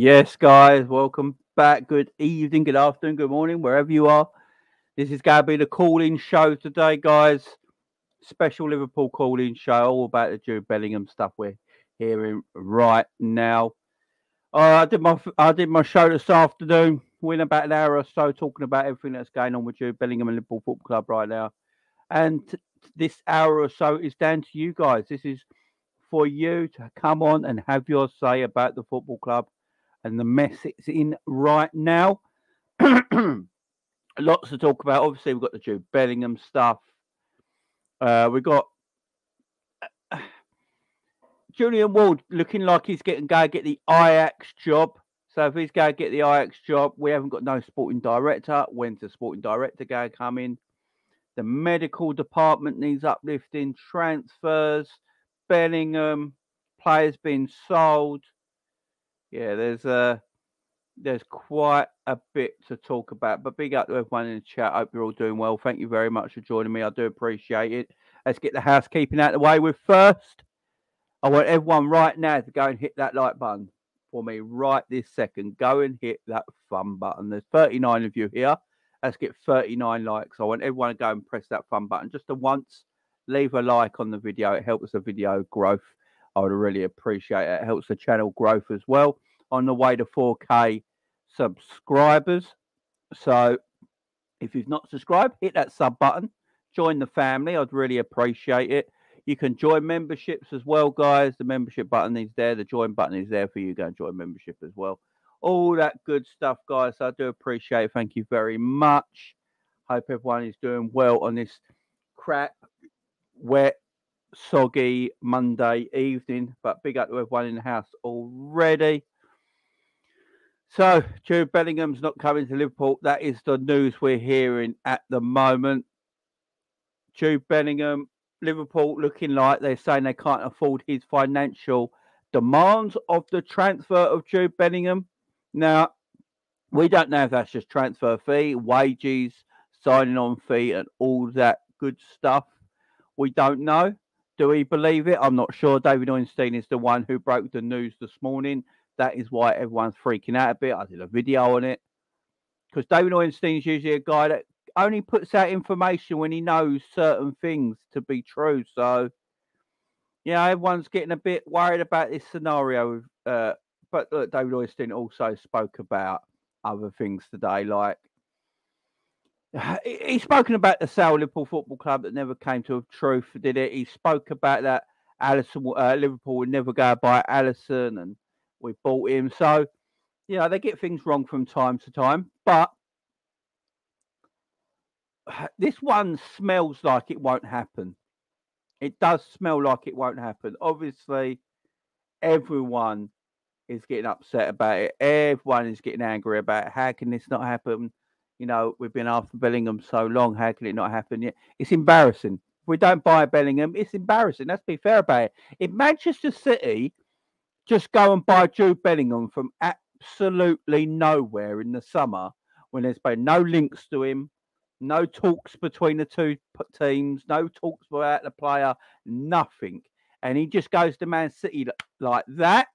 Yes, guys, welcome back. Good evening, good afternoon, good morning, wherever you are. This is going to be the call-in show today, guys. Special Liverpool call-in show, all about the Jude Bellingham stuff we're hearing right now. I did my show this afternoon. We're in about an hour or so talking about everything that's going on with Jude Bellingham and Liverpool Football Club right now. And this hour or so is down to you guys. This is for you to come on and have your say about the football club and the mess it's in right now. Lots to talk about. Obviously, we've got the Jude Bellingham stuff. We've got Julian Ward looking like he's going to get the Ajax job. So if he's going to get the Ajax job, we haven't got no sporting director. When's the sporting director going to come in? The medical department needs uplifting. Transfers, Bellingham, players being sold. Yeah, there's quite a bit to talk about. But big up to everyone in the chat. Hope you're all doing well. Thank you very much for joining me. I do appreciate it. Let's get the housekeeping out of the way with first. I want everyone right now to go and hit that like button for me right this second. Go and hit that fun button. There's 39 of you here. Let's get 39 likes. I want everyone to go and press that fun button just to once. Leave a like on the video. It helps the video growth. I would really appreciate it. It helps the channel growth as well. On the way to 4K subscribers. So if you've not subscribed, hit that sub button. Join the family. I'd really appreciate it. You can join memberships as well, guys. The membership button is there. The join button is there for you. Go and join membership as well. All that good stuff, guys. I do appreciate it. Thank you very much. Hope everyone is doing well on this crap, wet, soggy Monday evening. But big up to everyone in the house already. So, Jude Bellingham's not coming to Liverpool. That is the news we're hearing at the moment. Jude Bellingham, Liverpool looking like they're saying they can't afford his financial demands of the transfer of Jude Bellingham. Now, we don't know if that's just transfer fee, wages, signing on fee, and all that good stuff. We don't know. Do we believe it? I'm not sure. David Ornstein is the one who broke the news this morning. That is why everyone's freaking out a bit. I did a video on it. Because David Ornstein is usually a guy that only puts out information when he knows certain things to be true. So, everyone's getting a bit worried about this scenario. But look, David Ornstein also spoke about other things today. Like, he's spoken about the sale of Liverpool Football Club that never came to a truth, did it? He spoke about that Liverpool would never go buy Alisson and we bought him. So, they get things wrong from time to time. But this one smells like it won't happen. It does smell like it won't happen. Obviously, everyone is getting upset about it. Everyone is getting angry about it. How can this not happen? We've been after Bellingham so long. How can it not happen yet? It's embarrassing. If we don't buy Bellingham, it's embarrassing. Let's be fair about it. If Manchester City just go and buy Jude Bellingham from absolutely nowhere in the summer when there's been no links to him, no talks between the two teams, no talks about the player, nothing. And he just goes to Man City like that.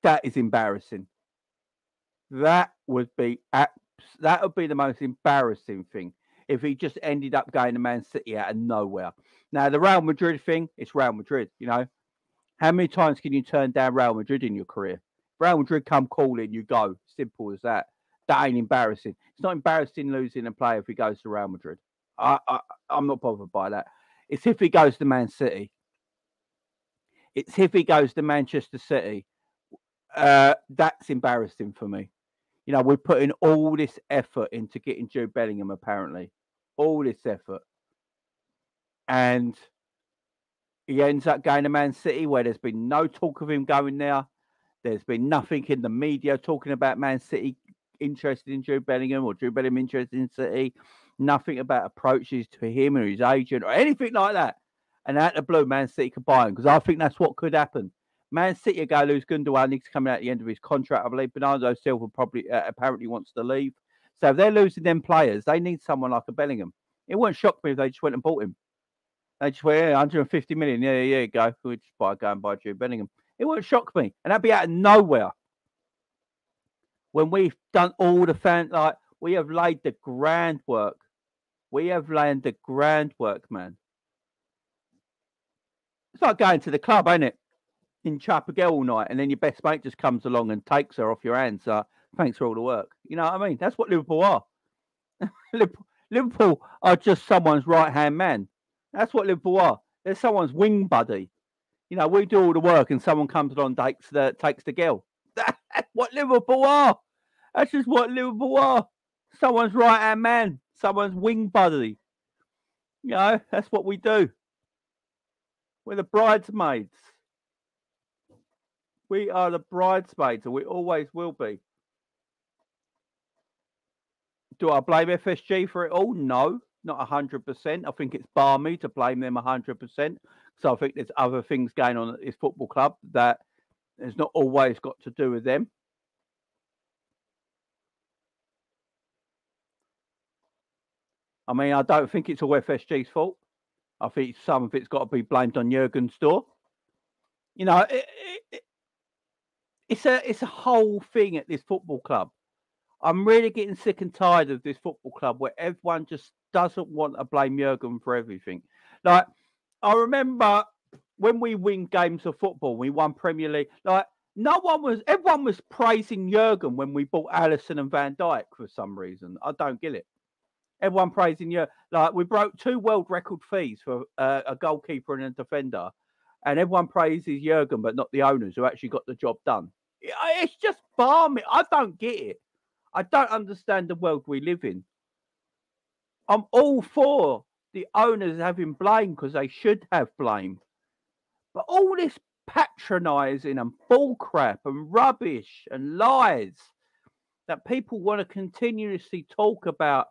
That is embarrassing. That would be the most embarrassing thing if he just ended up going to Man City out of nowhere. Now, the Real Madrid thing, it's Real Madrid, How many times can you turn down Real Madrid in your career? Real Madrid come calling, you go. Simple as that. That ain't embarrassing. It's not embarrassing losing a player if he goes to Real Madrid. I'm not bothered by that. It's if he goes to Man City. It's if he goes to Manchester City. That's embarrassing for me. We're putting all this effort into getting Jude Bellingham, apparently. All this effort. And he ends up going to Man City where there's been no talk of him going there. There's been nothing in the media talking about Man City interested in Jude Bellingham or Jude Bellingham interested in City. Nothing about approaches to him or his agent or anything like that. And out of the blue, Man City could buy him because I think that's what could happen. Man City are going to lose Gundogan. He's coming out at the end of his contract, I believe. Bernardo Silva probably apparently wants to leave. So if they're losing them players, they need someone like a Bellingham. It wouldn't shock me if they just went and bought him. They just went, 150 million. Yeah, go. We'll just go and buy Jude Bellingham. It wouldn't shock me. And that'd be out of nowhere. when we've done all the like, we have laid the groundwork. We have laid the groundwork, man. It's like going to the club, ain't it? In chap a girl all night, and then your best mate just comes along and takes her off your hands. Thanks for all the work. You know what I mean? That's what Liverpool are. Liverpool are just someone's right hand man. That's what Liverpool are. They're someone's wing buddy. You know, we do all the work, and someone comes along, takes the girl. That's what Liverpool are. That's just what Liverpool are. Someone's right hand man, someone's wing buddy. You know, that's what we do. We're the bridesmaids. We are the bridesmaids, and we always will be. Do I blame FSG for it all? No, not 100%. I think it's balmy to blame them 100%. So I think there's other things going on at this football club that has not always got to do with them. I mean, I don't think it's all FSG's fault. I think some of it's got to be blamed on Jurgen's door. You know, it's a whole thing at this football club. I'm really getting sick and tired of this football club where everyone just doesn't want to blame Jurgen for everything. Like, I remember when we win games of football, we won Premier League. Like, everyone was praising Jurgen when we bought Alisson and Van Dijk for some reason. I don't get it. Everyone praising Jurgen. Like, we broke 2 world record fees for a goalkeeper and a defender, and everyone praises Jurgen, but not the owners who actually got the job done. It's just balmy. I don't get it. I don't understand the world we live in. I'm all for the owners having blame because they should have blame. But all this patronising and bullcrap and rubbish and lies that people want to continuously talk about,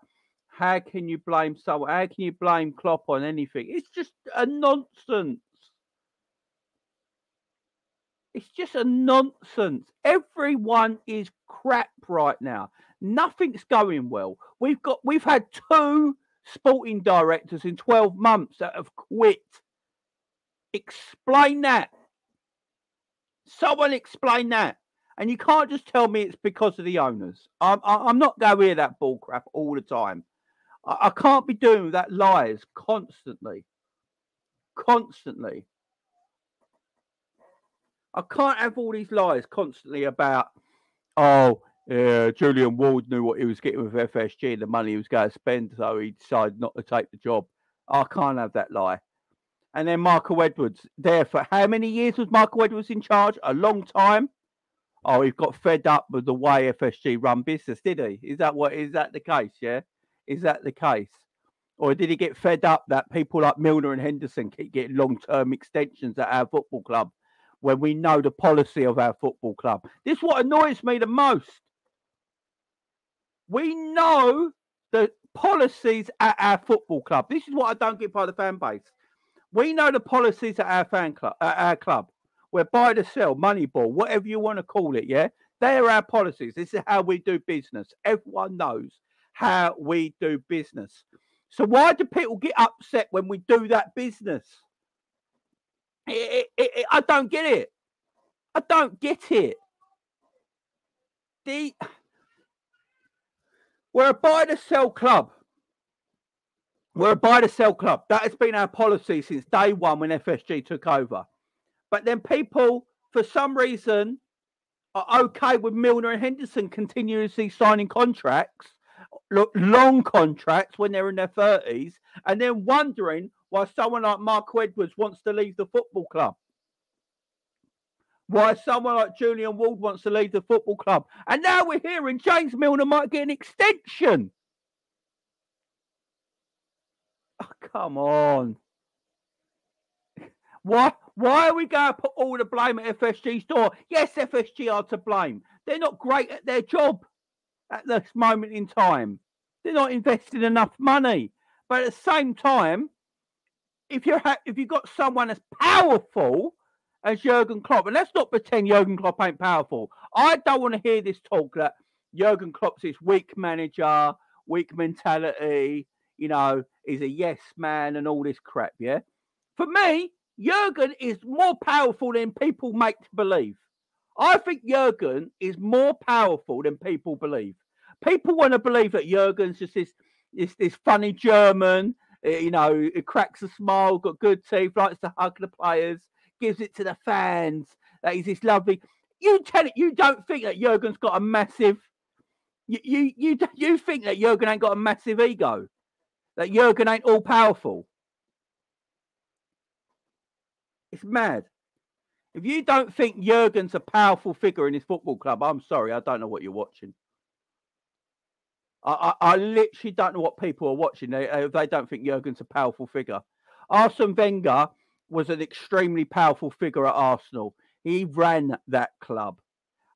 how can you blame someone? How can you blame Klopp on anything? It's just a nonsense. It's just a nonsense. Everyone is crap right now. Nothing's going well. We've had 2 sporting directors in 12 months that have quit. Explain that. Someone explain that. And you can't just tell me it's because of the owners. I'm not going to hear that bull crap all the time. I can't be doing that lies constantly. Constantly. I can't have all these lies constantly about, Julian Ward knew what he was getting with FSG, the money he was going to spend, so he decided not to take the job. I can't have that lie. And then Michael Edwards, there for how many years was Michael Edwards in charge? A long time. Oh, he got fed up with the way FSG run business, did he? Is that the case? Yeah, is that the case? Or did he get fed up that people like Milner and Henderson keep getting long-term extensions at our football club when we know the policy of our football club? This is what annoys me the most. We know the policies at our football club. This is what I don't get by the fan base. We know the policies at our fan club, at our club. We're buy to sell, money ball, whatever you want to call it, yeah? They are our policies. This is how we do business. Everyone knows how we do business. So why do people get upset when we do that business? I don't get it. I don't get it. We're a buy to sell club. We're a buy to sell club. That has been our policy since day one when FSG took over. But then people, for some reason, are okay with Milner and Henderson continuously signing contracts, long contracts when they're in their 30s, and then wondering why someone like Michael Edwards wants to leave the football club. Why someone like Julian Ward wants to leave the football club. And now we're hearing James Milner might get an extension. Oh, come on. Why are we going to put all the blame at FSG's door? Yes, FSG are to blame. They're not great at their job at this moment in time. They're not investing enough money. But at the same time, if you've got someone as powerful as Jurgen Klopp, and let's not pretend Jurgen Klopp ain't powerful. I don't want to hear this talk that Jurgen Klopp's this weak manager, weak mentality, you know, he's a yes man and all this crap, yeah? For me, Jurgen is more powerful than people make to believe. I think Jurgen is more powerful than people believe. People want to believe that Jurgen's just this funny German, you know, it cracks a smile, got good teeth, likes to hug the players, gives it to the fans. That he's this lovely. You tell it. You don't think that Jurgen's got a massive. You think that Jurgen ain't got a massive ego. That Jurgen ain't all powerful. It's mad. If you don't think Jurgen's a powerful figure in his football club, I'm sorry, I don't know what you're watching. I literally don't know what people are watching. They don't think Jurgen's a powerful figure. Arsene Wenger was an extremely powerful figure at Arsenal. He ran that club.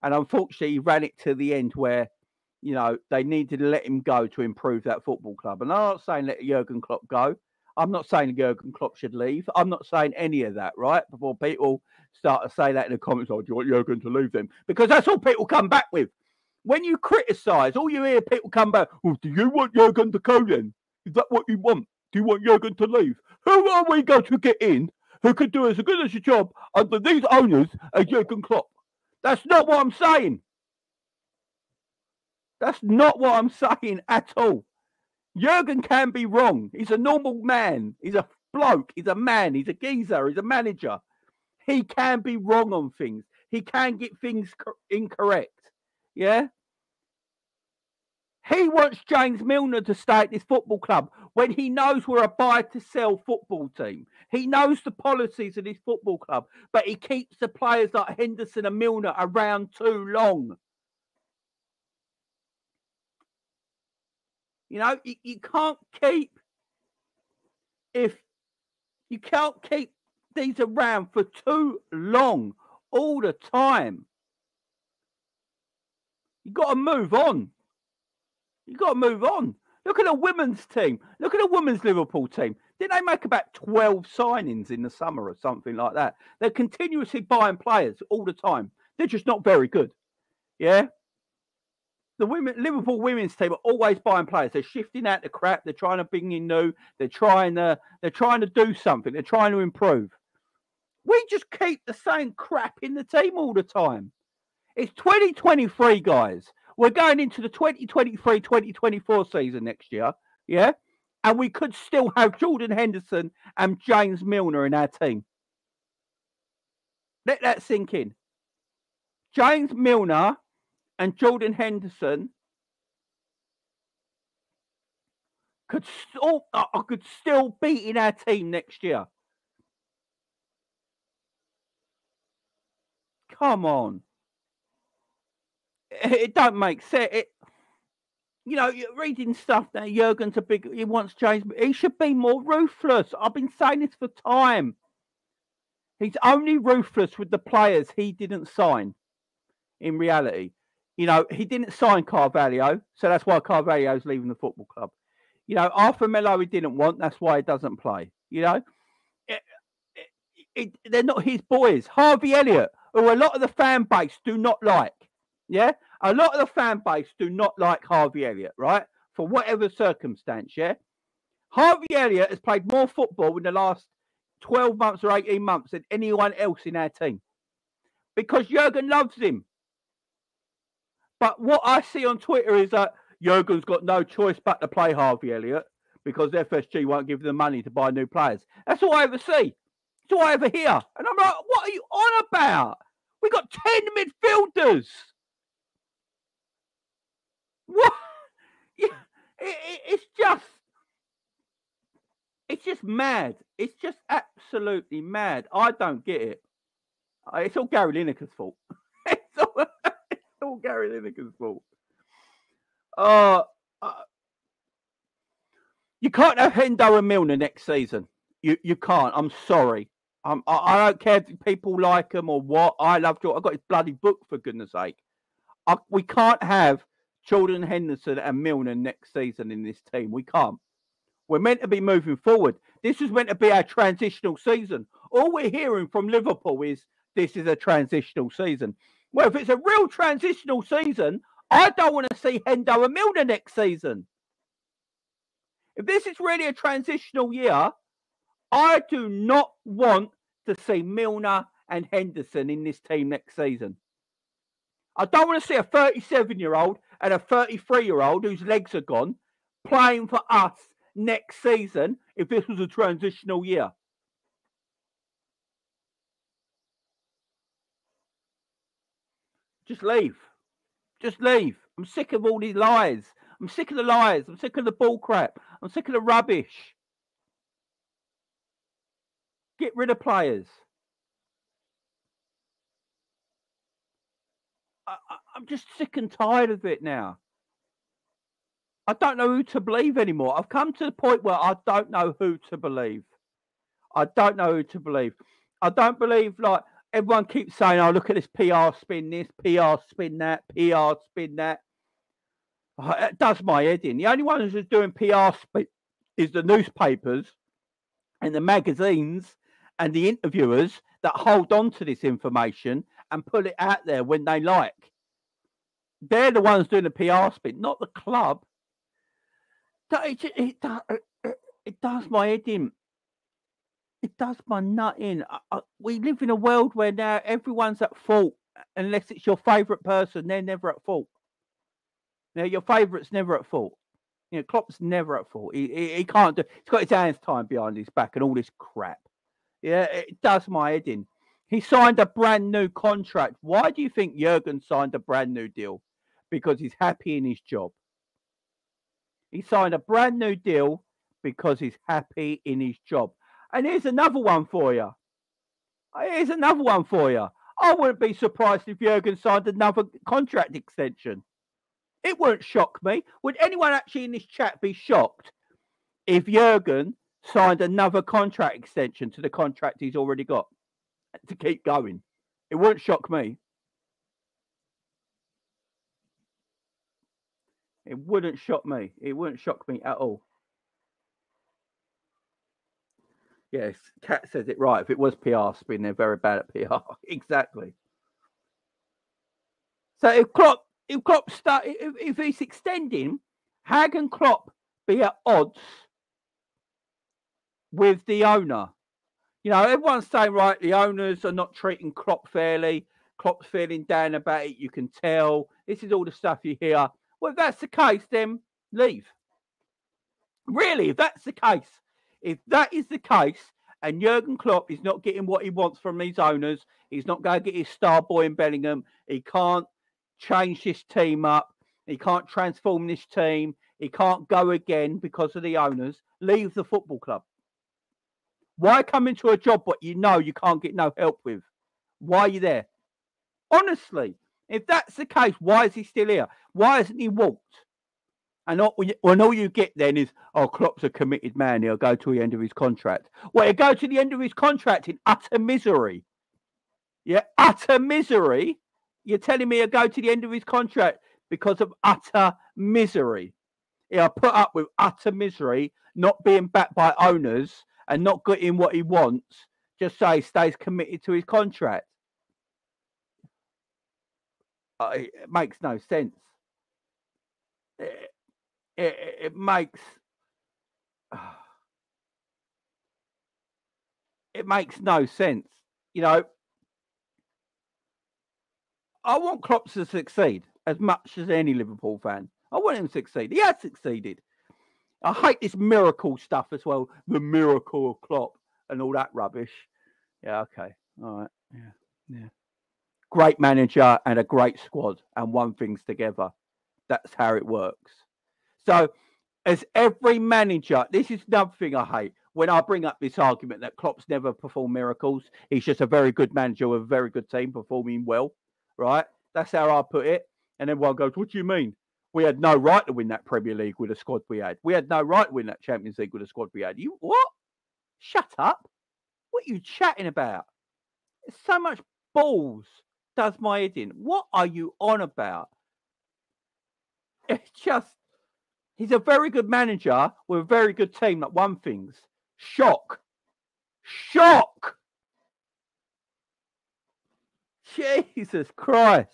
And unfortunately, he ran it to the end where, you know, they needed to let him go to improve that football club. And I'm not saying let Jurgen Klopp go. I'm not saying Jurgen Klopp should leave. I'm not saying any of that, right? Before people start to say that in the comments, oh, do you want Jurgen to leave them? Because that's all people come back with. When you criticise, all you hear people come back, oh, do you want Jurgen to go then? Is that what you want? Do you want Jurgen to leave? Who are we going to get in who could do as good as a job under these owners as Jurgen Klopp? That's not what I'm saying. That's not what I'm saying at all. Jurgen can be wrong. He's a normal man. He's a bloke. He's a man. He's a geezer. He's a manager. He can be wrong on things. He can get things incorrect. Yeah? He wants James Milner to stay at this football club when he knows we're a buy-to-sell football team. He knows the policies of this football club, but he keeps the players like Henderson and Milner around too long. You know, you can't keep these around for too long all the time. You got to move on. You got to move on. Look at the women's team. Look at the women's Liverpool team. Didn't they make about 12 signings in the summer or something like that? They're continuously buying players all the time. They're just not very good. Yeah. The Liverpool women's team are always buying players. They're shifting out the crap. They're trying to bring in new. They're trying to do something. They're trying to improve. We just keep the same crap in the team all the time. It's 2023, guys. We're going into the 2023-2024 season next year, yeah? And we could still have Jordan Henderson and James Milner in our team. Let that sink in. James Milner and Jordan Henderson could still be in our team next year. Come on. It don't make sense. You know, you're reading stuff now. Jurgen's he wants James. He should be more ruthless. I've been saying this for time. He's only ruthless with the players he didn't sign. In reality, you know, he didn't sign Carvalho, so that's why Carvalho's leaving the football club. You know, Arthur Melo he didn't want. That's why he doesn't play. You know, they're not his boys. Harvey Elliott, who a lot of the fan base do not like. Yeah, a lot of the fan base do not like Harvey Elliott, right? For whatever circumstance, yeah. Harvey Elliott has played more football in the last 12 months or 18 months than anyone else in our team. Because Jurgen loves him. But what I see on Twitter is that Jurgen's got no choice but to play Harvey Elliott because FSG won't give them money to buy new players. That's all I ever see. That's all I ever hear. And I'm like, what are you on about? We got 10 midfielders. What? It's just mad. It's just absolutely mad. I don't get it. It's all Gary Lineker's fault. It's all Gary Lineker's fault. You can't have Hendo and Milner next season. You can't. I'm sorry. I don't care if people like him or what. I love Jordan. I've got his bloody book, for goodness sake. We can't have Jordan Henderson and Milner next season in this team. We can't. We're meant to be moving forward. This is meant to be our transitional season. All we're hearing from Liverpool is this is a transitional season. Well, if it's a real transitional season, I don't want to see Hendo and Milner next season. If this is really a transitional year, I do not want to see Milner and Henderson in this team next season. I don't want to see a 37-year-old and a 33-year-old whose legs are gone playing for us next season if this was a transitional year. Just leave. Just leave. I'm sick of all these lies. I'm sick of the lies. I'm sick of the bull crap. I'm sick of the rubbish. Get rid of players. I'm just sick and tired of it now. I don't know who to believe anymore. I've come to the point where I don't know who to believe. I don't know who to believe. I don't believe, like, everyone keeps saying, oh, look at this PR spin this, PR spin that, PR spin that. Oh, it does my head in. The only ones who's doing PR spin is the newspapers and the magazines and the interviewers that hold on to this information and put it out there when they like. They're the ones doing the PR spin, not the club. It does my head in. It does my nut in. We live in a world where now everyone's at fault. Unless it's your favourite person, they're never at fault. Now, your favourite's never at fault. You know, Klopp's never at fault. He can't do. He's got his hands tied behind his back and all this crap. Yeah, it does my head in. He signed a brand new contract. Why do you think Jurgen signed a brand new deal? Because he's happy in his job. He signed a brand new deal because he's happy in his job. And here's another one for you. Here's another one for you. I wouldn't be surprised if Jurgen signed another contract extension. It wouldn't shock me. Would anyone actually in this chat be shocked if Jurgen signed another contract extension to the contract he's already got to keep going? It wouldn't shock me. It wouldn't shock me. It wouldn't shock me at all. Yes, Kat says it right. If it was PR spin, they're very bad at PR. Exactly. So if he's extending, how can Klopp be at odds with the owner? You know, everyone's saying, right, the owners are not treating Klopp fairly. Klopp's feeling down about it. You can tell. This is all the stuff you hear. Well, if that's the case, then leave. Really, if that's the case, if that is the case, and Jurgen Klopp is not getting what he wants from these owners, he's not going to get his star boy in Bellingham. He can't change this team up. He can't transform this team. He can't go again because of the owners. Leave the football club. Why come into a job what you know you can't get no help with? Why are you there? Honestly, if that's the case, why is he still here? Why hasn't he walked? And when all you get then is, oh, Klopp's a committed man. He'll go to the end of his contract. Well, he'll go to the end of his contract in utter misery. Yeah, utter misery. You're telling me he'll go to the end of his contract because of utter misery. He'll put up with utter misery, not being backed by owners and not getting what he wants, just so he stays committed to his contract. It makes no sense. It makes no sense. You know, I want Klopp to succeed as much as any Liverpool fan. I want him to succeed. He has succeeded. I hate this miracle stuff as well. The miracle of Klopp and all that rubbish. Yeah, okay. All right. Yeah. Great manager and a great squad and one things together. That's how it works. So, as every manager, this is another thing I hate. When I bring up this argument that Klopp's never performed miracles, he's just a very good manager with a very good team performing well, right? That's how I put it. And everyone goes, what do you mean? We had no right to win that Premier League with the squad we had. We had no right to win that Champions League with the squad we had. You what? Shut up. What are you chatting about? It's so much balls does my head in. What are you on about? It's just, he's a very good manager with a very good team that won things. Shock. Jesus Christ.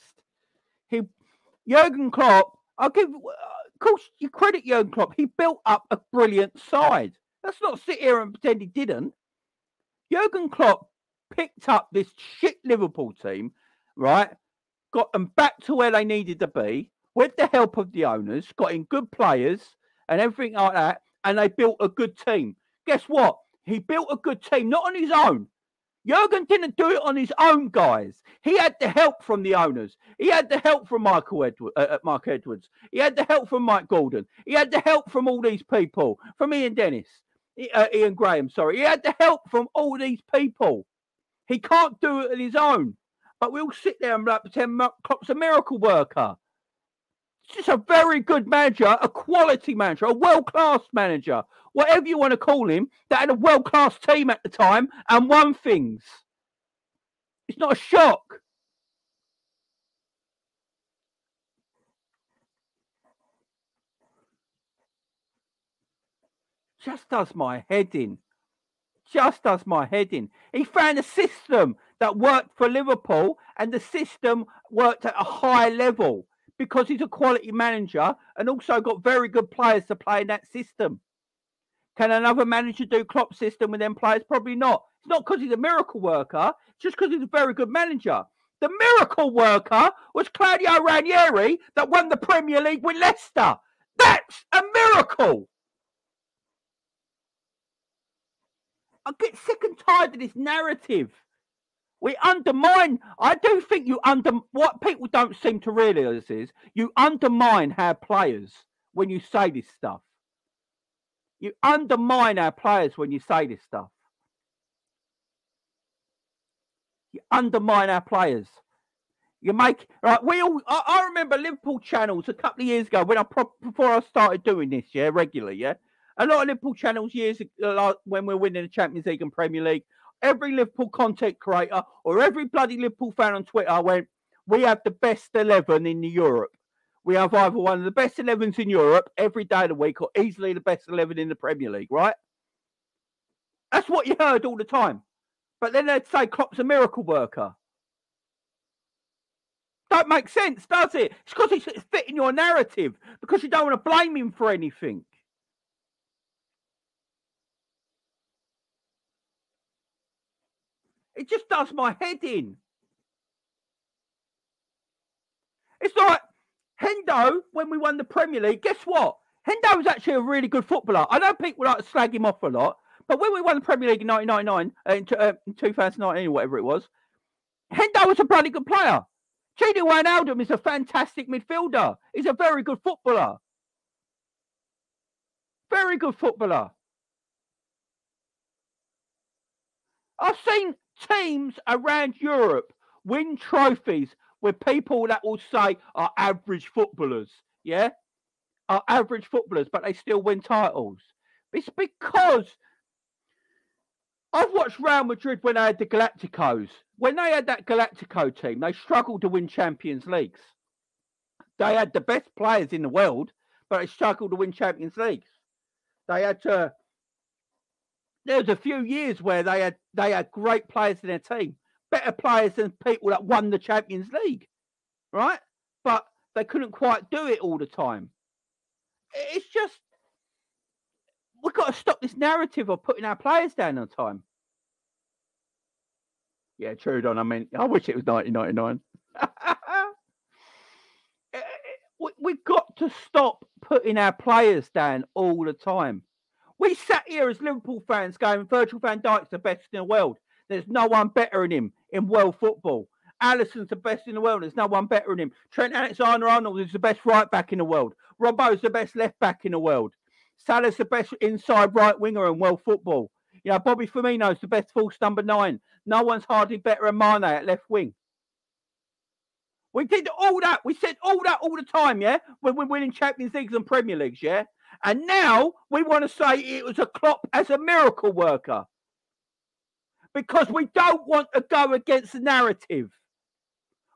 Jurgen Klopp, of course, you credit Jurgen Klopp. He built up a brilliant side. Let's not sit here and pretend he didn't. Jurgen Klopp picked up this shit Liverpool team, right? got them back to where they needed to be with the help of the owners, got in good players and everything like that, and they built a good team. Guess what? He built a good team, not on his own. Jurgen didn't do it on his own, guys. He had the help from the owners. He had the help from Mark Edwards. He had the help from Mike Gordon. He had the help from all these people, from Ian Graham, sorry. He had the help from all these people. He can't do it on his own. But we'll sit there and pretend Klopp's a miracle worker. He's just a very good manager, a quality manager, a world-class manager, whatever you want to call him, that had a world-class team at the time and won things. It's not a shock. Just does my head in. Just does my head in. He found a system that worked for Liverpool, and the system worked at a high level because he's a quality manager and also got very good players to play in that system. Can another manager do Klopp's system with them players? Probably not. It's not because he's a miracle worker. It's just because he's a very good manager. The miracle worker was Claudio Ranieri that won the Premier League with Leicester. That's a miracle. I get sick and tired of this narrative. We undermine. I do think what people don't seem to realise is you undermine our players when you say this stuff. You undermine our players when you say this stuff. You undermine our players. You make right. I remember Liverpool channels a couple of years ago before I started doing this, regularly, A lot of Liverpool channels years ago, when we were winning the Champions League and Premier League, every Liverpool content creator or every bloody Liverpool fan on Twitter went, "We have the best 11 in Europe. We have either one of the best 11s in Europe every day of the week or easily the best 11 in the Premier League," right? That's what you heard all the time. But then they'd say Klopp's a miracle worker. Don't make sense, does it? It's because he's fitting your narrative, because you don't want to blame him for anything. It just does my head in. It's like Hendo, when we won the Premier League, guess what? Hendo was actually a really good footballer. I know people like to slag him off a lot, but when we won the Premier League in 1999, in 2019 or whatever it was, Hendo was a bloody good player. Gini Wijnaldum is a fantastic midfielder. He's a very good footballer. Very good footballer. I've seen teams around Europe win trophies with people that will say are average footballers, are average footballers, but they still win titles. It's because I've watched Real Madrid when they had the Galacticos. When they had that Galactico team, they struggled to win Champions Leagues. They had the best players in the world, but they struggled to win Champions Leagues. They had to. There was a few years where they had great players in their team, better players than people that won the Champions League, right? But they couldn't quite do it all the time. It's just, we've got to stop this narrative of putting our players down on time. Yeah, true, Don. I mean, I wish it was 1999. We've got to stop putting our players down all the time. We sat here as Liverpool fans going, Virgil van Dijk's the best in the world. There's no one better than him in world football. Alisson's the best in the world. There's no one better than him. Trent Alexander-Arnold is the best right back in the world. Robbo's the best left back in the world. Salah's the best inside right winger in world football. Bobby Firmino's the best false number 9. No one's hardly better than Mane at left wing. We did all that. We said all that all the time, when we're winning Champions Leagues and Premier Leagues, And now we want to say it was a Klopp as a miracle worker. Because we don't want to go against the narrative.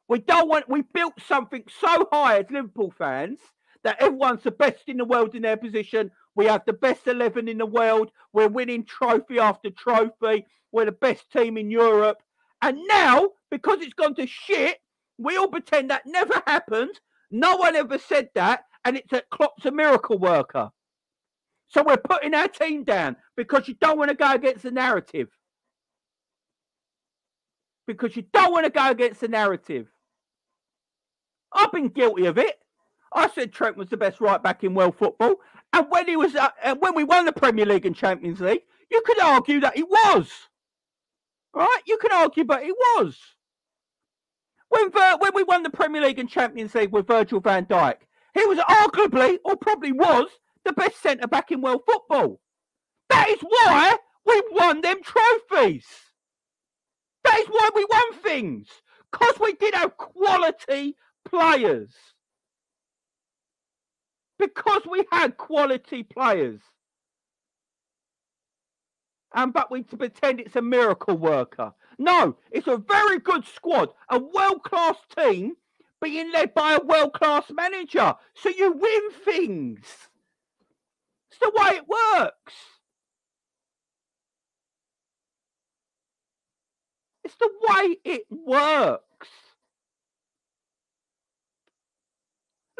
We built something so high as Liverpool fans that everyone's the best in the world in their position. We have the best 11 in the world. We're winning trophy after trophy. We're the best team in Europe. And now, because it's gone to shit, we all pretend that never happened. No one ever said that. And it's that Klopp's a miracle worker. So we're putting our team down because you don't want to go against the narrative. Because you don't want to go against the narrative. I've been guilty of it. I said Trent was the best right back in world football, and when he was, when we won the Premier League and Champions League, you could argue that he was. Right? You can argue, but he was. When we won the Premier League and Champions League with Virgil van Dijk, he was arguably, or probably was, the best centre back in world football. That is why we won them trophies. That is why we won things. Because we did have quality players. Because we had quality players. But we pretend it's a miracle worker. No, it's a very good squad, a world-class team being led by a world-class manager. So you win things. It's the way it works. It's the way it works.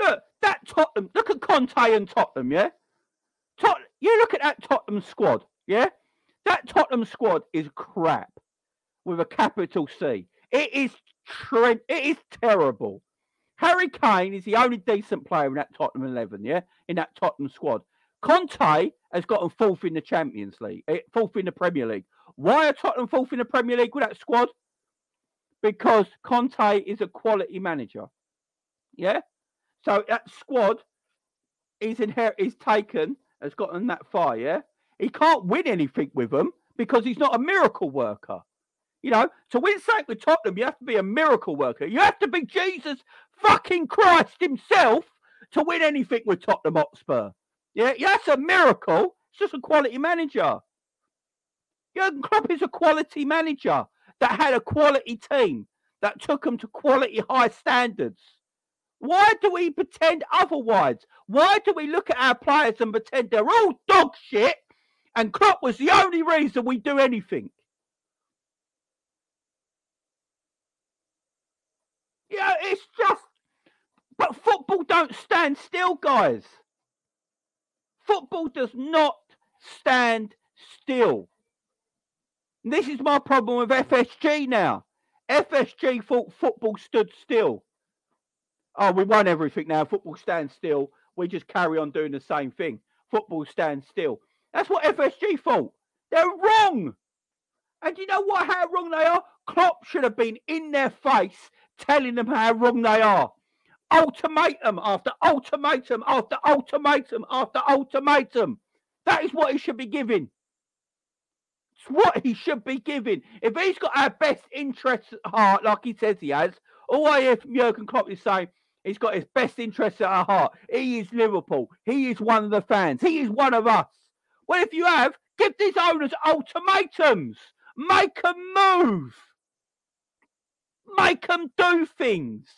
Look, that Tottenham, look at Conte and Tottenham, yeah? You look at that Tottenham squad, yeah? That Tottenham squad is crap with a capital C. It is terrible. Harry Kane is the only decent player in that Tottenham 11, yeah? In that Tottenham squad. Conte has gotten fourth in the Champions League, fourth in the Premier League. Why are Tottenham fourth in the Premier League with that squad? Because Conte is a quality manager. Yeah? So that squad is taken, has gotten that far, yeah? He can't win anything with them because he's not a miracle worker. You know, to win something with Tottenham, you have to be a miracle worker. You have to be Jesus fucking Christ himself to win anything with Tottenham Hotspur. Yeah, that's a miracle. It's just a quality manager. Jurgen Klopp is a quality manager that had a quality team that took them to quality high standards. Why do we pretend otherwise? Why do we look at our players and pretend they're all dog shit and Klopp was the only reason we do anything? Yeah, it's just... But football don't stand still, guys. Football does not stand still. And this is my problem with FSG now. FSG thought football stood still. Oh, we won everything now. Football stands still. We just carry on doing the same thing. Football stands still. That's what FSG thought. They're wrong. And you know what? How wrong they are? Klopp should have been in their face telling them how wrong they are. Ultimatum after ultimatum after ultimatum after ultimatum. That is what he should be giving. It's what he should be giving. If he's got our best interests at heart, like he says he has, all I hear from Jurgen Klopp is saying he's got his best interests at heart. He is Liverpool. He is one of the fans. He is one of us. Well, if you have, give these owners ultimatums. Make them move. Make them do things.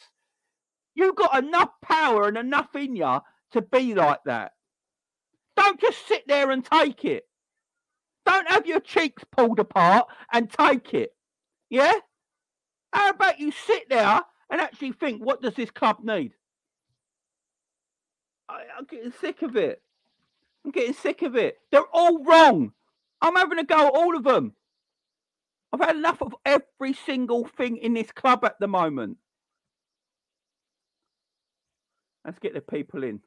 You've got enough power and enough in you to be like that. Don't just sit there and take it. Don't have your cheeks pulled apart and take it. Yeah? How about you sit there and actually think, what does this club need? I'm getting sick of it. I'm getting sick of it. They're all wrong. I'm having a go at all of them. I've had enough of every single thing in this club at the moment. Let's get the people in.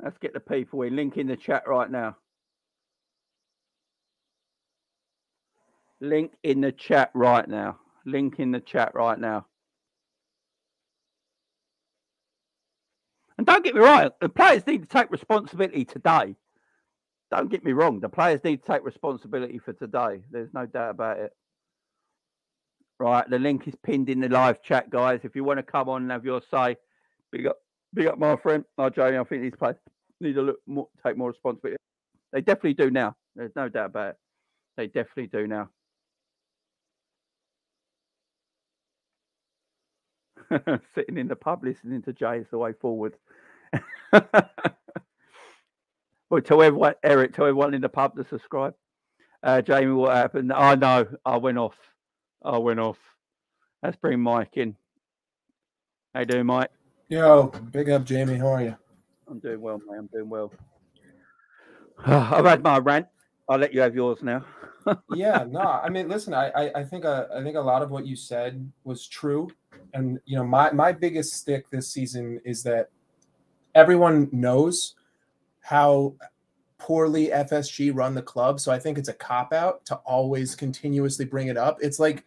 Let's get the people in. Link in the chat right now. Link in the chat right now. Link in the chat right now. And don't get me wrong, the players need to take responsibility today. Don't get me wrong, the players need to take responsibility for today. There's no doubt about it. Right, the link is pinned in the live chat, guys. If you want to come on and have your say, big up my friend. No, Jamie, I think these players need to take more responsibility. They definitely do now. There's no doubt about it. They definitely do now. Sitting in the pub listening to Jay is the way forward. Well, tell everyone, Eric, tell everyone in the pub to subscribe. Jamie, what happened? Oh, no, I went off. Let's bring Mike in. How you doing, Mike? Yo, big up, Jamie. How are you? I'm doing well, mate. I'm doing well. I've had my rant. I'll let you have yours now. Yeah, no, I mean, listen, I think a lot of what you said was true, and my biggest stick this season is that everyone knows how poorly FSG run the club, so I think it's a cop out to always continuously bring it up. It's like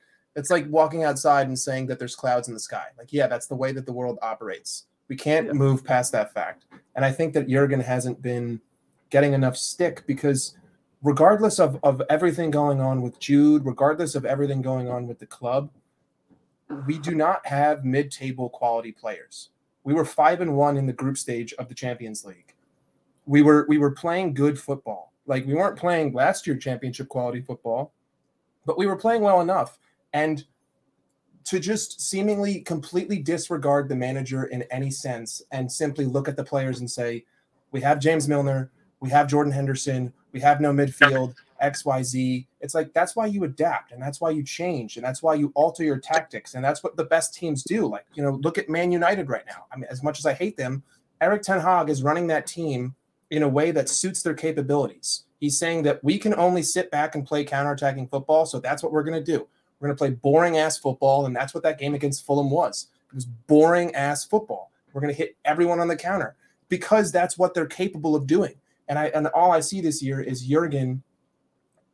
walking outside and saying that there's clouds in the sky. Like, yeah, that's the way that the world operates. We can't move past that fact, and I think that Jurgen hasn't been getting enough stick because, regardless of everything going on with Jude, regardless of everything going on with the club, we do not have mid-table quality players. We were 5-1 in the group stage of the Champions League. We were playing good football. Like, we weren't playing last year championship quality football, but we were playing well enough. And to just seemingly completely disregard the manager in any sense and simply look at the players and say, we have James Milner, we have Jordan Henderson, we have no midfield, XYZ. It's like, that's why you adapt, and that's why you change, and that's why you alter your tactics, and that's what the best teams do. Like, look at Man United right now. I mean, as much as I hate them, Erik ten Hag is running that team in a way that suits their capabilities. He's saying that we can only sit back and play counterattacking football, so that's what we're going to do. We're going to play boring-ass football, and that's what that game against Fulham was. It was boring-ass football. We're going to hit everyone on the counter because that's what they're capable of doing. And all I see this year is Jurgen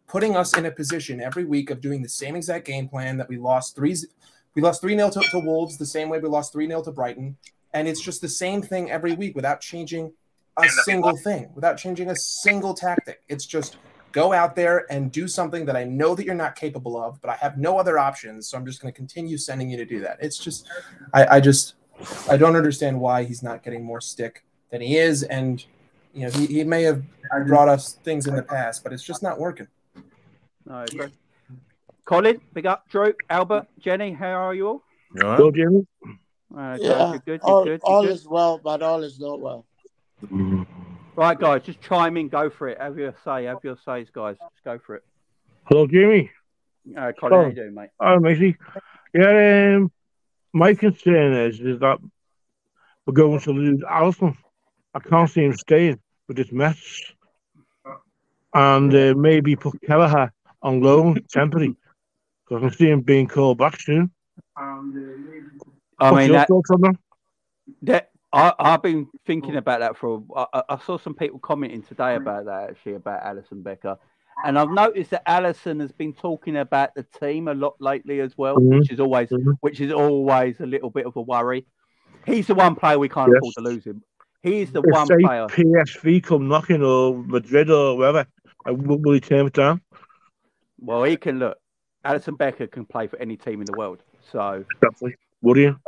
putting us in a position every week of doing the same exact game plan that we lost 3-0 to Wolves, the same way we lost 3-0 to Brighton. And it's just the same thing every week without changing a single thing, without changing a single tactic. It's just go out there and do something that I know that you're not capable of, but I have no other options. So I'm just going to continue sending you to do that. It's just, I don't understand why he's not getting more stick than he is. And, he may have brought us things in the past, but it's just not working. No, I agree. Colin, big up. Drew, Albert, Jenny, how are you all? You all right? Well, Jimmy? You're good. You're good. All is well, but all is not well. Right, guys, just chime in. Go for it. Have your say. Have your says, guys. Just go for it. Hello, Jimmy. Colin, how you doing, mate? Oh, Macy. Yeah, my concern is that we're going to lose Alisson. I can't see him staying with this mess. And maybe put Kelleher on loan temporary, because I can see him being called back soon. What's your thoughts on that? I've been thinking about that I saw some people commenting today about that, actually, about Alisson Becker. And I've noticed that Alisson has been talking about the team a lot lately as well, which is always a little bit of a worry. He's the one player we can't afford to lose him. He's the one player. PSV come knocking, or Madrid or wherever, will he turn it down? Well, he can look. Alisson Becker can play for any team in the world. So, exactly. Would you?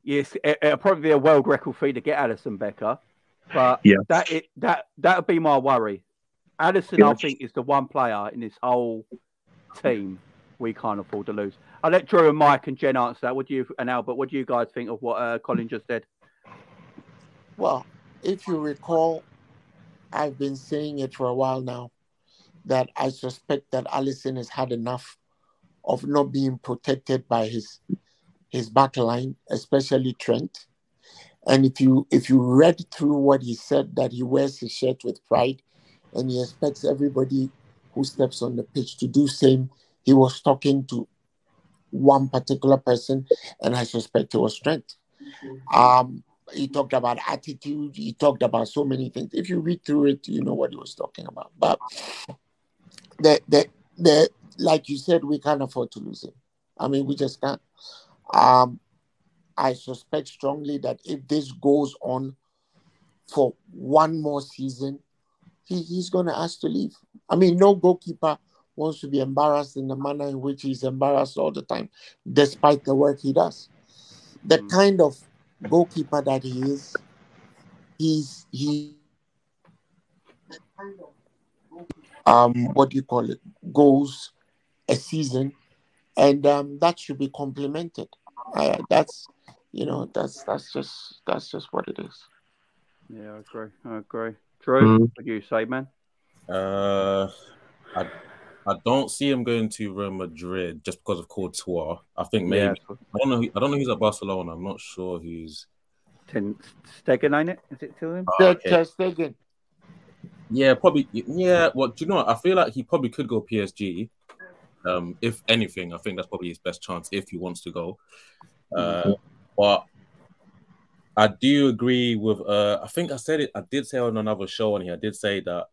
Yes, it'll probably be a world record fee to get Alisson Becker, but that would be my worry. Alisson, I think, is the one player in this whole team we can't afford to lose. I'll let Drew and Mike and Jen answer that. And Albert, what do you guys think of what Colin just said? Well, if you recall, I've been saying it for a while now, that I suspect that Alisson has had enough of not being protected by his back line, especially Trent. And if you read through what he said, that he wears his shirt with pride and he expects everybody who steps on the pitch to do same, he was talking to one particular person, and I suspect it was Trent. He talked about attitude. He talked about so many things. If you read through it, you know what he was talking about. But like you said, we can't afford to lose him. I mean, we just can't. I suspect strongly that if this goes on for one more season, he's going to ask to leave. I mean, no goalkeeper wants to be embarrassed in the manner in which he's embarrassed all the time, despite the work he does. The kind of goalkeeper that he is, what do you call it, goals a season, and that should be complimented. That's just what it is. Yeah, I agree. Drew, what do you say, man? I don't see him going to Real Madrid just because of Courtois. I think maybe I don't know who's at Barcelona. I'm not sure who's Stegen, ain't it? Is it to him? Ter Stegen. Yeah, probably. Yeah, well, do you know what? I feel like he probably could go PSG. If anything, I think that's probably his best chance if he wants to go. But I do agree with. I think I said it. I did say on another show on here. I did say that.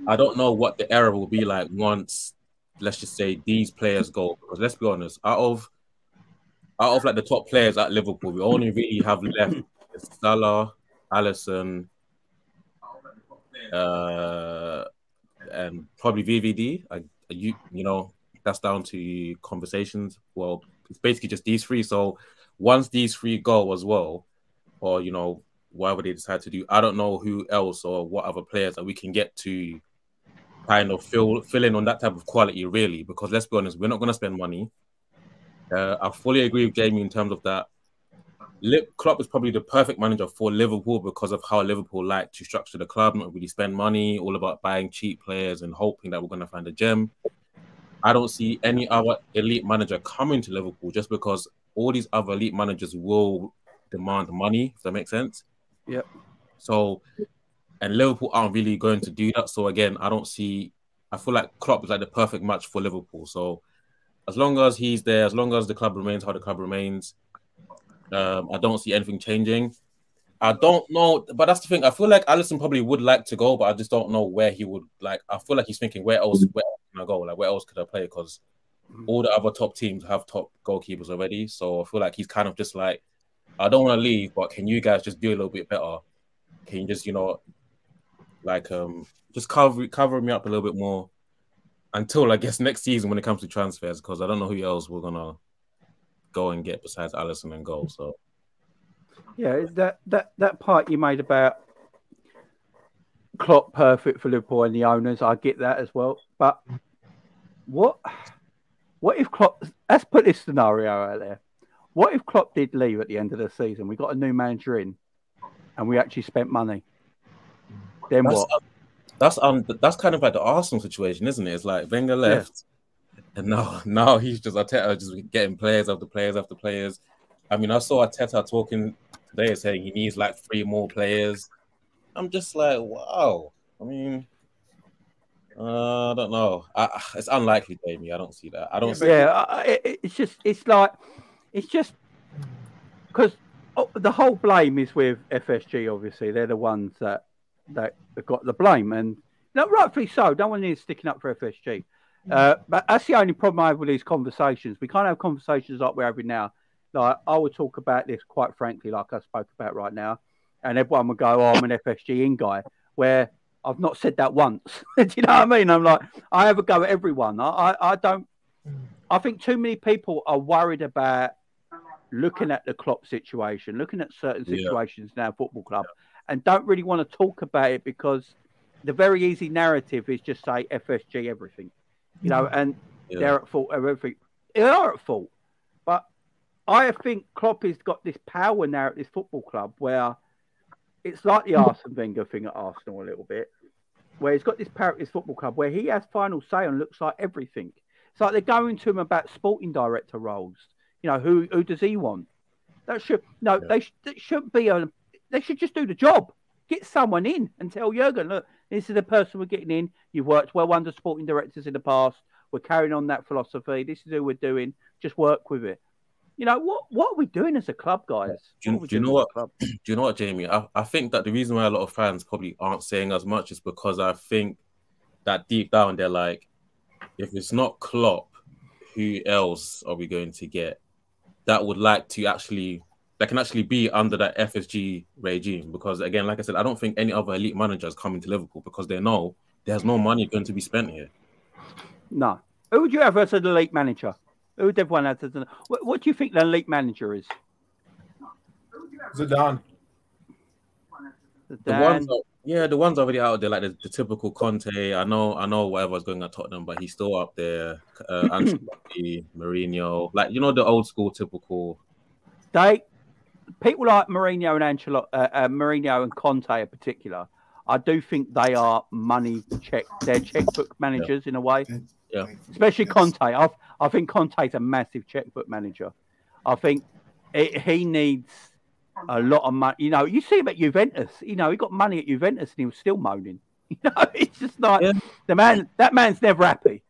I don't know what the era will be like once, let's just say, these players go. Because let's be honest, out of like the top players at Liverpool, we only really have left Salah, Alisson, and probably VVD. You know, that's down to conversations. Well, it's basically just these three. So once these three go as well, or you know, whatever they decide to do, I don't know who else or what other players that we can get to kind of fill in on that type of quality, really. Because let's be honest, we're not going to spend money. I fully agree with Jamie in terms of that. Klopp is probably the perfect manager for Liverpool because of how Liverpool like to structure the club, not really spend money, all about buying cheap players and hoping that we're going to find a gem. I don't see any other elite manager coming to Liverpool just because all these other elite managers will demand money, if that makes sense. Yep. So, and Liverpool aren't really going to do that. So again, I feel like Klopp is like the perfect match for Liverpool. So as long as he's there, as long as the club remains how the club remains, I don't see anything changing. I don't know, but that's the thing. I feel like Alisson probably would like to go, but I just don't know where he would like. I feel like he's thinking, where else can I go? Like, where else could I play? Because all the other top teams have top goalkeepers already. So I feel like he's kind of just like, I don't want to leave, but can you guys just do a little bit better? Can you just, you know, like just cover me up a little bit more until I guess next season when it comes to transfers? Because I don't know who else we're gonna go and get besides Alisson and goal. So yeah, that part you made about Klopp perfect for Liverpool and the owners, I get that as well. But what if Klopp? Let's put this scenario out there. What if Klopp did leave at the end of the season? We got a new manager in, and we actually spent money. Then what? That's kind of like the Arsenal situation, isn't it? It's like Wenger left. And now he's just Arteta just getting players after players after players. I mean, I saw Arteta talking today saying he needs like 3 more players. I'm just like, wow. I mean, I don't know. It's unlikely, Jamie. I don't see that. I don't see. Yeah, it's just because the whole blame is with FSG. Obviously, they're the ones that have got the blame, and rightfully so. No one is sticking up for FSG. But that's the only problem I have with these conversations. We can't have conversations like we're having now. Like, I would talk about this quite frankly, like I spoke about right now, and everyone would go, "Oh, I'm an FSG in guy," where I've not said that once. Do you know what I mean? I'm like, I have a go at everyone. I don't. I think too many people are worried about looking at the Klopp situation, looking at certain situations in our football club, and don't really want to talk about it because the very easy narrative is just say FSG everything. You know, and they're at fault of everything. They are at fault. But I think Klopp has got this power now at this football club where it's like the Arsene Wenger thing at Arsenal a little bit, where he's got this power at this football club where he has final say on looks like everything. It's like they're going to him about sporting director roles. You know, who does he want? That should they shouldn't be they should just do the job. Get someone in and tell Jurgen, look, this is the person we're getting in. You've worked well under sporting directors in the past. We're carrying on that philosophy. This is who we're doing. Just work with it. You know, what are we doing as a club, guys? Do you know what? Do you know what, Jamie? I think that the reason why a lot of fans probably aren't saying as much is because I think that deep down they're like, if it's not Klopp, who else are we going to get that would like to actually that can actually be under that FSG regime? Because again, like I said, I don't think any other elite managers coming to Liverpool because they know there's no money going to be spent here. No. Who would you have as an elite manager? Who would everyone have as an... What do you think the elite manager is? Zidane. The ones already out there, like the typical Conte. I know whatever's going at Tottenham, but he's still up there. Ancelotti, Mourinho, like the old school typical. People like Mourinho and Mourinho and Conte in particular, I do think they are they're checkbook managers in a way. Yeah. Especially Conte. I think Conte's a massive checkbook manager. I think he needs a lot of money. You know, you see him at Juventus. You know, he got money at Juventus and he was still moaning. You know, it's just like that man's never happy.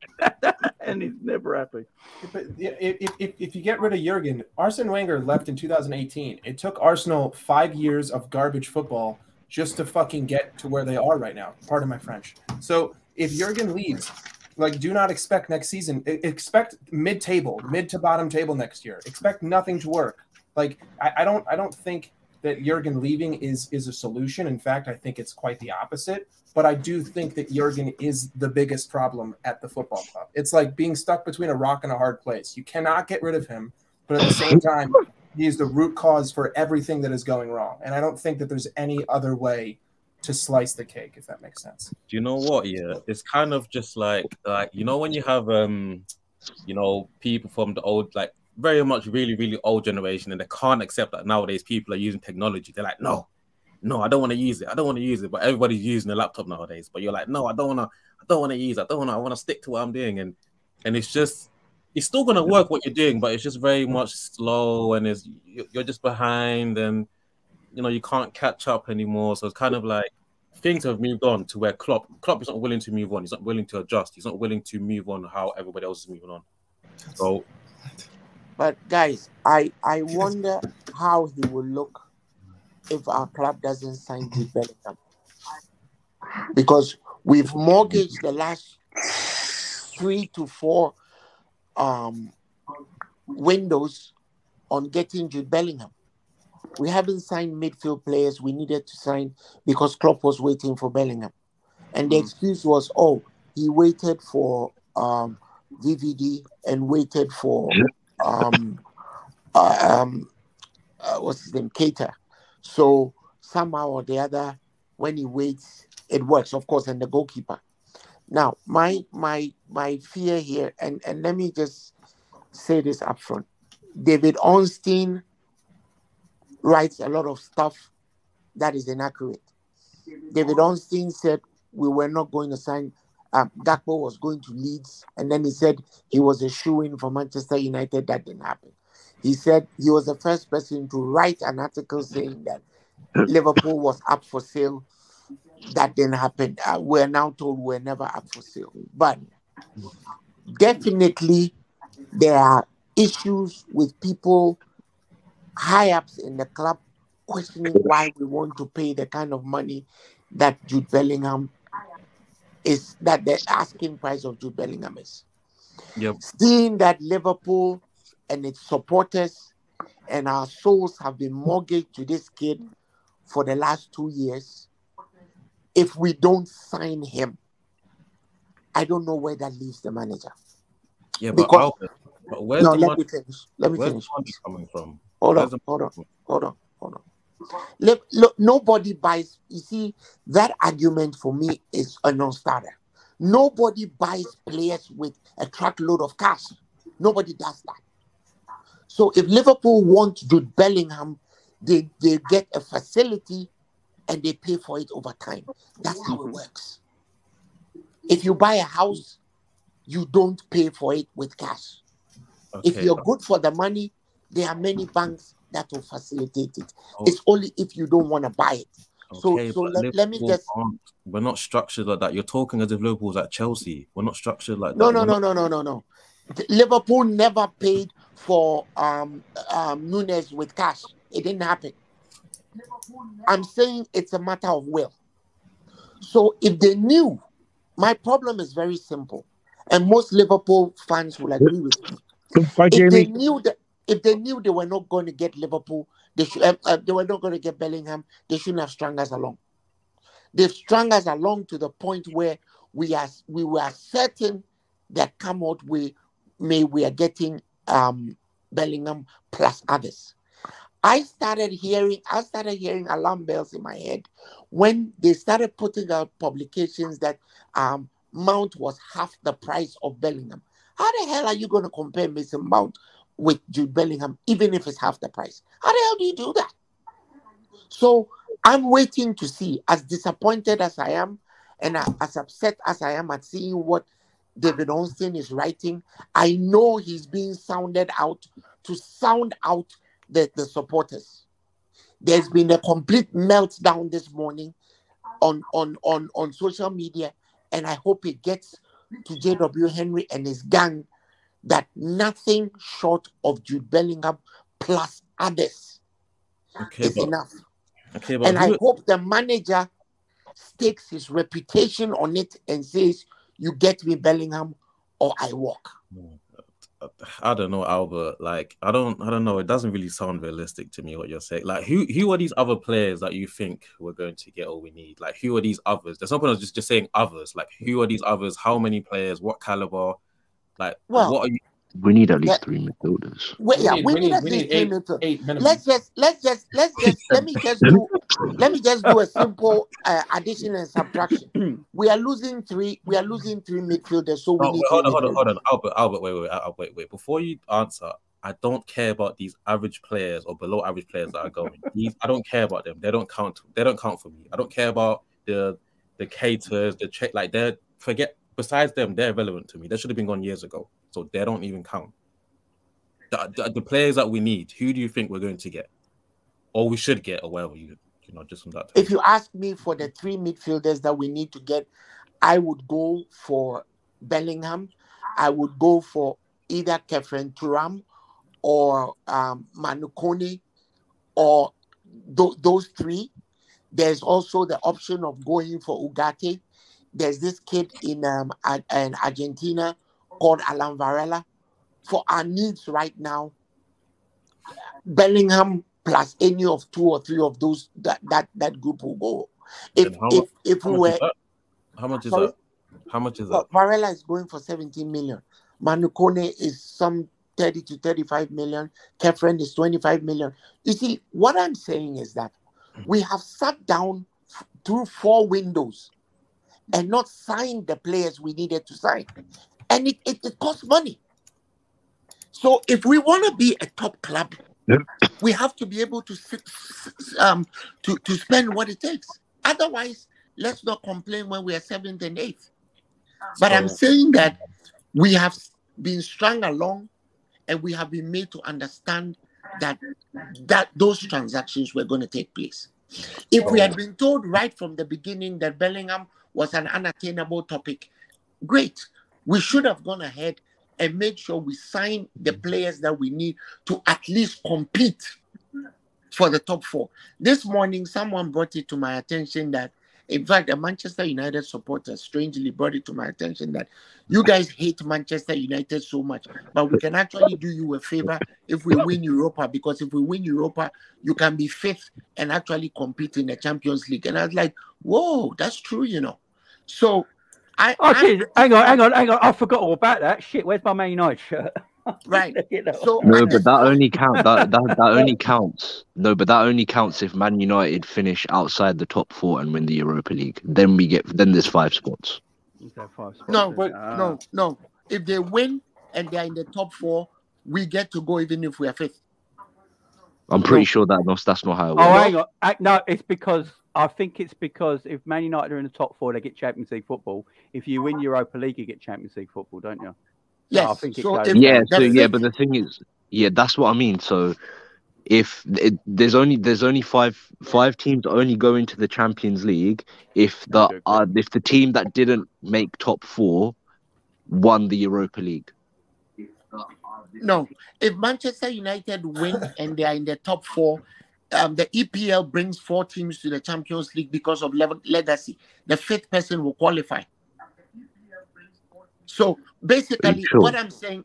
And he's never happy. But if you get rid of Jurgen, Arsene Wenger left in 2018. It took Arsenal 5 years of garbage football just to fucking get to where they are right now. Pardon my French. So if Jurgen leaves, like, do not expect next season. Expect mid to bottom table next year. Expect nothing to work. Like, I don't think that Jurgen leaving is a solution. In fact, I think it's quite the opposite. But I do think that Jurgen is the biggest problem at the football club. It's like being stuck between a rock and a hard place. You cannot get rid of him, but at the same time, he is the root cause for everything that is going wrong. And I don't think that there's any other way to slice the cake, if that makes sense. Do you know what? Yeah, it's kind of just like you know, when you have you know, people from the old, like very much really old generation, and they can't accept that nowadays people are using technology. They're like, no, I don't want to use it. I don't want to use it. But everybody's using a laptop nowadays. But you're like, no, I don't want to use it. I want to stick to what I'm doing. And it's just, it's still going to work what you're doing, but it's just very much slow, and you're just behind, and you know, you can't catch up anymore. So it's kind of like things have moved on to where Klopp is not willing to move on. He's not willing to adjust. He's not willing to move on how everybody else is moving on. So, but guys, I wonder how he will look if our club doesn't sign Jude Bellingham, because we've mortgaged the last 3 to 4 windows on getting Jude Bellingham. We haven't signed midfield players we needed to sign because Klopp was waiting for Bellingham, and the excuse was, oh, he waited for VVD and waited for what's his name, Keita. So somehow or the other, when he waits, it works, of course, and the goalkeeper. Now, my fear here, and let me just say this up front. David Ornstein writes a lot of stuff that is inaccurate. David Ornstein said we were not going to sign, Gakpo was going to Leeds, and then he said he was a shoo-in for Manchester United. That didn't happen. He said he was the first person to write an article saying that Liverpool was up for sale. That didn't happen. We're now told we're never up for sale. But definitely there are issues with people, high-ups in the club, questioning why we want to pay the kind of money that Jude Bellingham is, that the asking price of Jude Bellingham is. Yep. Seeing that Liverpool and its supporters and our souls have been mortgaged to this kid for the last 2 years, if we don't sign him, I don't know where that leaves the manager. Yeah, because, but where's no, the let money? me finish. Let me Where's finish. the money coming from? Hold on. Look, nobody buys. You see, that argument for me is a non-starter. Nobody buys players with a truckload of cash. Nobody does that. So if Liverpool want Jude Bellingham, they get a facility and they pay for it over time. That's how it works. If you buy a house, you don't pay for it with cash. Okay. If you're good for the money, there are many banks that will facilitate it. It's only if you don't want to buy it. Okay, so let me just... We're not structured like that. You're talking as if Liverpool's like Chelsea. We're not structured like No. that. No. Liverpool never paid for Nunes with cash. It didn't happen. I'm saying it's a matter of will. So if they knew, my problem is very simple, and most Liverpool fans will agree with me. If they knew they were not going to get Liverpool, they were not going to get Bellingham, they shouldn't have strung us along. They've strung us along to the point where we were certain that come out we are getting Bellingham plus others. I started hearing alarm bells in my head when they started putting out publications that Mount was half the price of Bellingham. How the hell are you going to compare Mason Mount with Jude Bellingham, even if it's half the price? How the hell do you do that? So I'm waiting to see, as disappointed as I am and as upset as I am at seeing what David Ornstein is writing. I know he's being sounded out to sound out the supporters. There's been a complete meltdown this morning on social media, and I hope it gets to JW Henry and his gang that nothing short of Jude Bellingham plus others is enough. And I hope the manager stakes his reputation on it and says, "You get me Bellingham, or I walk." I don't know, Albert. Like, I don't know. It doesn't really sound realistic to me what you're saying. Like, who are these other players that you think we're going to get or we need? Like, who are these others? There's no point of just saying others. Like, who are these others? How many players? What caliber? Like, well, what are you? We need at least 3 midfielders. We need at least 3 midfielders. 8 minimum. Let me just do a simple addition and subtraction. We are losing 3 midfielders, so we need. Hold on, Albert, wait. Before you answer, I don't care about these average players or below average players that are going. I don't care about them. They don't count for me. I don't care about the caterers, the check. Like, besides them, they're irrelevant to me. They should have been gone years ago. So they don't even count. The players that we need, who do you think we're going to get? Or we should get, or whatever, just from that time. If you ask me for the 3 midfielders that we need to get, I would go for Bellingham. I would go for either Kefren Turam or Manukone, or those 3. There's also the option of going for Ugarte. There's this kid in Argentina called Alan Varela. For our needs right now, Bellingham plus any of 2 or 3 of those that group will go. How much is that? How much is that? Varela is going for 17 million. Manukone is some 30 to 35 million. Kefren is 25 million. You see, what I'm saying is that we have sat down through 4 windows and not signed the players we needed to sign. And it costs money. So if we want to be a top club, we have to be able to spend what it takes. Otherwise, let's not complain when we are 7th and 8th. But I'm saying that we have been strung along and we have been made to understand that those transactions were going to take place. If we had been told right from the beginning that Bellingham was an unattainable topic, great. We should have gone ahead and made sure we sign the players that we need to at least compete for the top 4. This morning, someone brought it to my attention that, in fact, a Manchester United supporter strangely brought it to my attention that you guys hate Manchester United so much, but we can actually do you a favor if we win Europa, because if we win Europa, you can be 5th and actually compete in the Champions League. And I was like, whoa, that's true, So hang on. I forgot all about that. Shit, where's my Man United shirt? Right. So no, but that only counts. That only counts. No, but that only counts if Man United finish outside the top 4 and win the Europa League. Then there's 5 spots. Okay, 5 spots. No. If they win and they're in the top 4, we get to go even if we are 5th. I'm pretty sure that's not how it works. Oh, hang on. No, I think it's because if Man United are in the top 4, they get Champions League football. If you win Europa League, you get Champions League football, don't you? Yes. I think but the thing is, that's what I mean. So if there's only five teams only go into the Champions League if the team that didn't make top 4 won the Europa League. No, if Manchester United win and they are in the top 4, the EPL brings 4 teams to the Champions League because of legacy. The 5th person will qualify. So basically, what I'm saying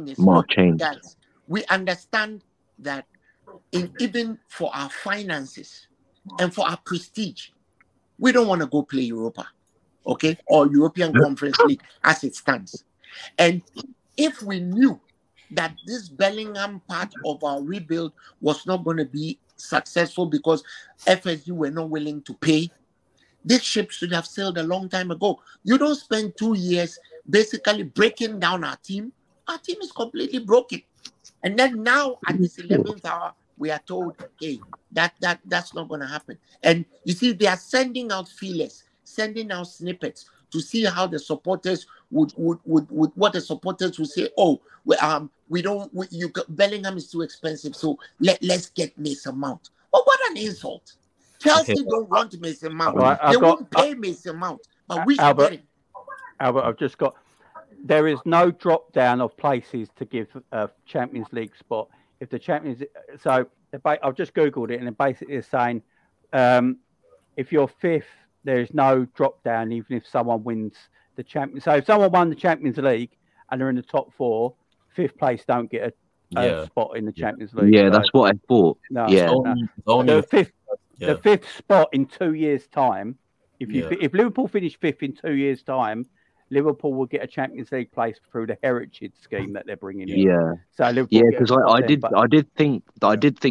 is that we understand that even for our finances and for our prestige, we don't want to go play Europa, okay, or European Conference League as it stands. And if we knew that this Bellingham part of our rebuild was not going to be successful because FSG were not willing to pay, this ship should have sailed a long time ago. You don't spend 2 years basically breaking down our team. Our team is completely broken. And then now at this 11th hour, we are told, hey, that's not going to happen. And you see, they are sending out feelers, sending out snippets to see how the supporters would what the supporters would say. Oh, Bellingham is too expensive, so let's get Mason Mount. But what an insult! Chelsea don't want Mason Mount. Right, They won't pay Mason Mount, but we should Albert, get him. Albert, I've just got. There is no drop down of places to give a Champions League spot. If the Champions, so I've just googled it, and it basically is saying, if you're fifth, there is no drop down, even if someone wins the Champions. So if someone won the Champions League and they're in the top four, fifth place don't get a spot in the Champions League. Yeah, so, that's what I thought. No, yeah, the fifth spot in 2 years' time. If Liverpool finish fifth in 2 years' time, Liverpool will get a Champions League place through the heritage scheme that they're bringing in. Yeah, so Liverpool because I did think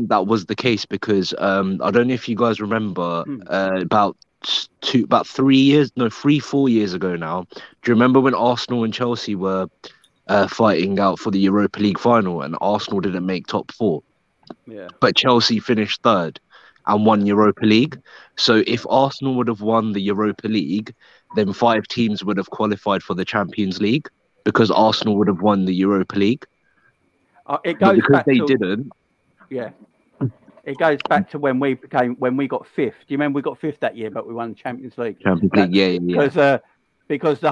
that was the case because I don't know if you guys remember about 3-4 years ago now. Do you remember when Arsenal and Chelsea were fighting out for the Europa League final and Arsenal didn't make top four? Yeah, but Chelsea finished third and won Europa League. So if Arsenal would have won the Europa League, then 5 teams would have qualified for the Champions League because Arsenal would have won the Europa League. It goes because back they to, didn't. Yeah, it goes back to when we got fifth. Do you remember we got fifth that year, but we won the Champions League? Yeah. Because the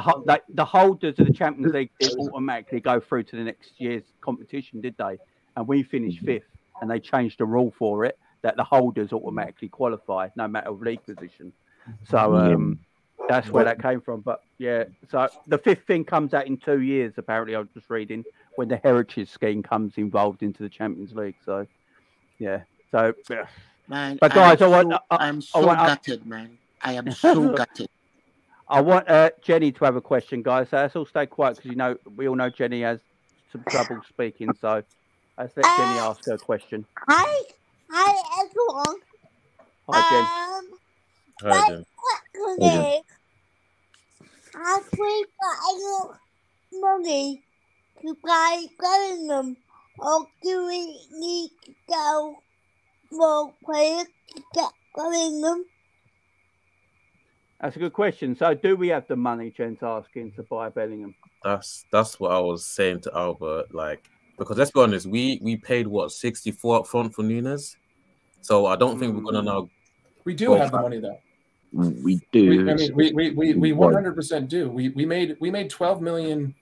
holders of the Champions League didn't automatically go through to the next year's competition, did they? And we finished fifth, and they changed the rule for it that the holders automatically qualify no matter league position. So that's where that came from. But yeah, so the fifth thing comes out in 2 years. Apparently, I was just reading when the heritage scheme comes involved into the Champions League. So yeah, so yeah. Man, but guys, I'm so gutted, man. I am so gutted. I want Jenny to have a question, guys. So let's all stay quiet because we all know Jenny has some trouble speaking. So let's let Jenny ask her question. Hi, everyone. Hi, Jen. Hi, Jen. Okay. Have we got enough money to buy Bellingham, or do we need to go for players to get Bellingham? That's a good question. So, do we have the money, Jen's asking, to buy Bellingham? That's what I was saying to Albert. Because let's be honest, we paid 64 up front for Nunes, so I don't think we're gonna now. We do have the money though. We do. We 100% do. We made 12 million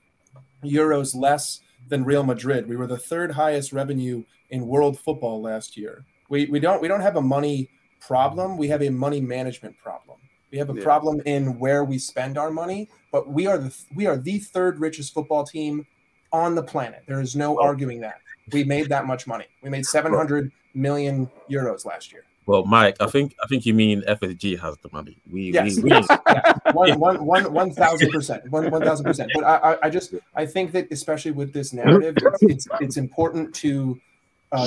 euros less than Real Madrid. We were the third highest revenue in world football last year. We don't have a money problem. We have a money management problem. We have a problem in where we spend our money, but we are the third richest football team on the planet. There is no arguing that. We made that much money. We made 700 million euros last year. Well, Mike, I think you mean FSG has the money. Yes. 1,000%. 1,000%. But I think that especially with this narrative, it's important to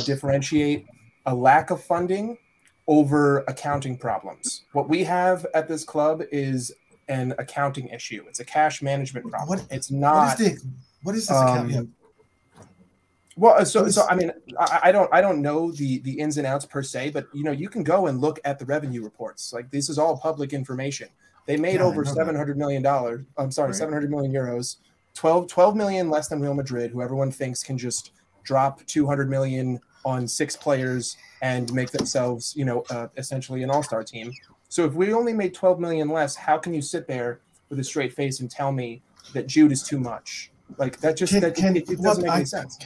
differentiate a lack of funding over accounting problems. What we have at this club is an accounting issue. It's a cash management problem. It's not. What is this account? Well, so I mean, I don't know the ins and outs per se, but you can go and look at the revenue reports. Like, this is all public information. They made over $700 million. I'm sorry, 700 million euros, 12 million less than Real Madrid, who everyone thinks can just drop 200 million on 6 players and make themselves, essentially an all-star team. So if we only made 12 million less, how can you sit there with a straight face and tell me that Jude is too much? Like, that just it doesn't make any sense.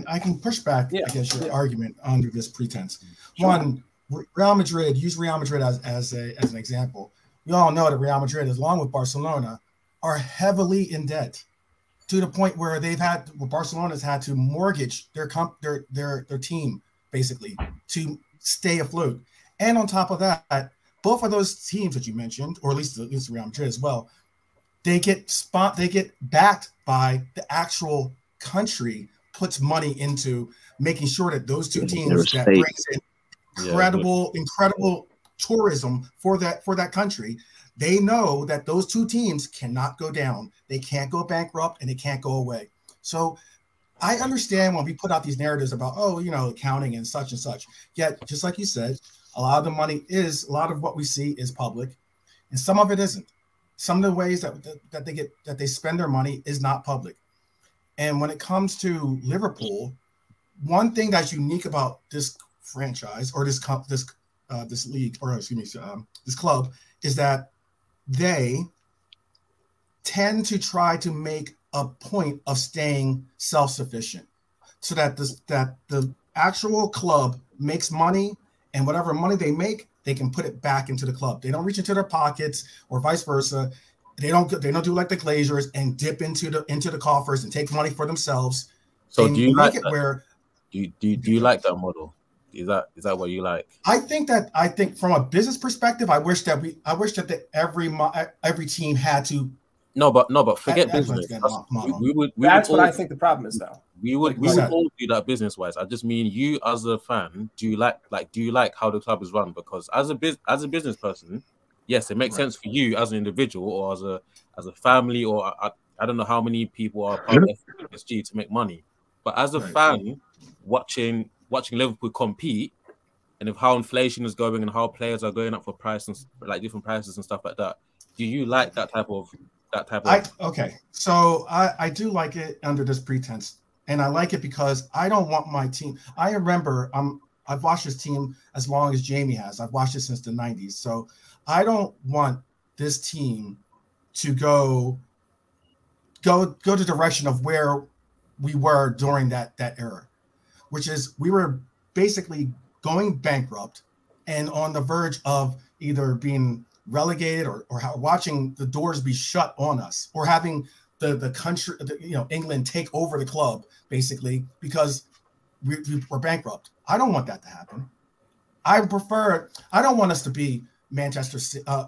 I can push back against your argument under this pretense. Sure. One, Real Madrid, use Real Madrid as an example. We all know that Real Madrid, along with Barcelona, are heavily in debt to the point where Barcelona's had to mortgage their team basically to stay afloat. And on top of that, both of those teams that you mentioned, or at least Real Madrid as well, they get backed by the actual country, puts money into making sure that those two teams that brings in incredible tourism for that country. They know that those two teams cannot go down. They can't go bankrupt and they can't go away. So I understand when we put out these narratives about, accounting and such and such. Yet, just like you said, a lot of the money a lot of what we see is public, and some of it isn't. Some of the ways that they spend their money is not public. And when it comes to Liverpool, one thing that's unique about this franchise or this league, or excuse me, this club, is that they tend to try to make a point of staying self-sufficient, so that the actual club makes money, and whatever money they make, they can put it back into the club. They don't reach into their pockets, or vice versa. They don't do like the Glazers and dip into the coffers and take money for themselves. So and do you like it that? where Do you like that model? Is that what you like? I think from a business perspective, I wish that every team had to. No, but forget business. That's what I think the problem is, though. We would all do that business wise. I just mean, you as a fan, do you like how the club is run? Because as a business person, yes, it makes sense for you as an individual or as a family, or I don't know how many people are part of FSG to make money. But as a fan, watching Liverpool compete, and if how inflation is going and how players are going up for price and like different prices and stuff like that, do you like that type of? Okay, so I do like it under this pretense, and I like it because I don't want my team. I remember I've watched this team as long as Jamie has. I've watched it since the 90s. So I don't want this team to go the direction of where we were during that era, which is we were basically going bankrupt and on the verge of either being relegated or watching the doors be shut on us, or having the country, England take over the club basically because we're bankrupt. I don't want that to happen. I don't want us to be Manchester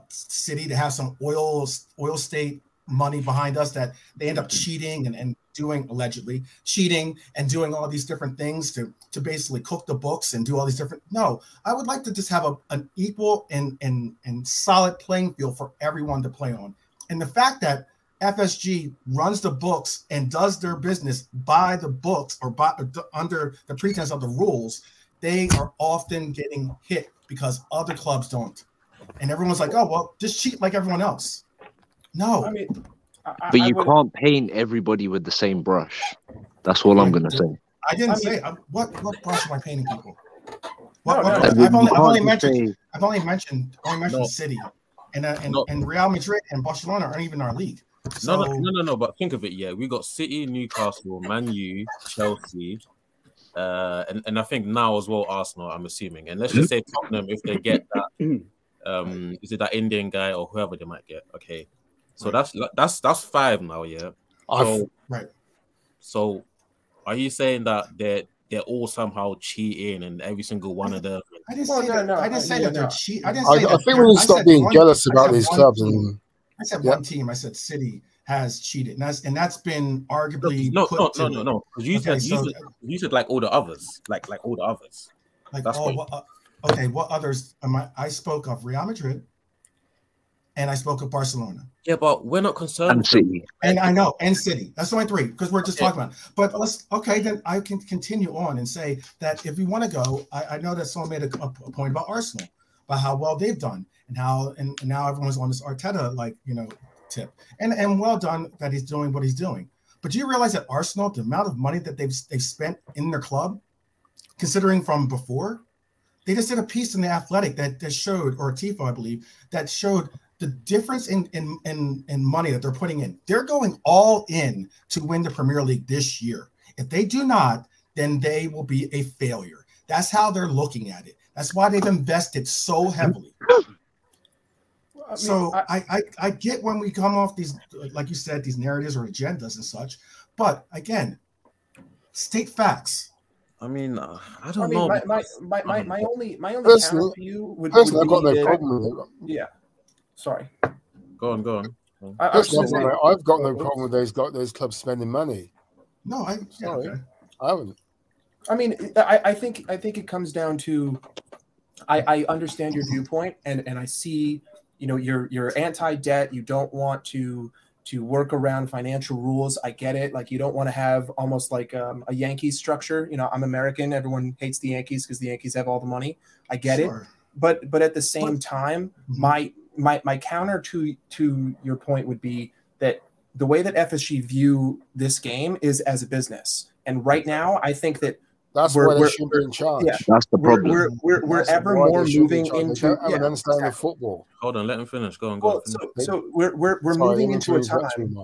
City, to have some oil state money behind us that they end up cheating and doing, allegedly cheating and doing all these different things to basically cook the books and do all these different. No, I would like to just have an equal and solid playing field for everyone to play on. And the fact that FSG runs the books and does their business by the books or under the pretense of the rules, they are often getting hit because other clubs don't. And everyone's like, oh, well, just cheat like everyone else. No. I mean, but you can't paint everybody with the same brush. That's all I'm going to say. I didn't say what brush am I painting people? I've only mentioned City, and Real Madrid and Barcelona aren't even our league. So, no. But think of it. Yeah, we got City, Newcastle, Man U, Chelsea, and I think now as well Arsenal. I'm assuming, and let's just say Tottenham if they get that. Is it that Indian guy or whoever they might get? Okay. So that's 5 now, yeah. So, are you saying that they're all somehow cheating and every single one of them? I didn't say that. I didn't say that they're cheating. I think we need to stop being jealous about these clubs. I said one team. I said City has cheated, and that's been arguably no. Because you said like all the others, like all the others. Like what others? I spoke of Real Madrid. And I spoke of Barcelona. Yeah, but we're not concerned. And City. And I know, and City. That's only 3 because we're just talking about it. But then I can continue on and say that if we want to go, I know that someone made a point about Arsenal, about how well they've done and how and now everyone's on this Arteta tip. And well done that he's doing what he's doing. But do you realize that Arsenal, the amount of money that they've spent in their club, considering from before, they just did a piece in the Athletic that showed, or Tifo, I believe, that showed the difference in money that they're putting in. They're going all in to win the Premier League this year. If they do not, then they will be a failure. That's how they're looking at it. That's why they've invested so heavily. I get when we come off these, like you said, these narratives or agendas and such. But again, state facts. I mean, I don't know. My only counter to you would be I've got no problem with it. Yeah. Sorry. Go on. I've got no problem with those clubs spending money. No, I haven't. I mean, I think it comes down to I understand your viewpoint and I see, you're anti-debt. You don't want to work around financial rules. I get it. Like, you don't want to have almost like a Yankees structure. I'm American. Everyone hates the Yankees because the Yankees have all the money. I get it. But at the same time, my counter to your point would be that the way that FSG view this game is as a business. And right now, I think that That's why they should be in charge. Yeah, That's the problem. We're ever more moving into. They don't have an understanding of football. Hold on, let him finish. Go on. Well, so we're moving into a time.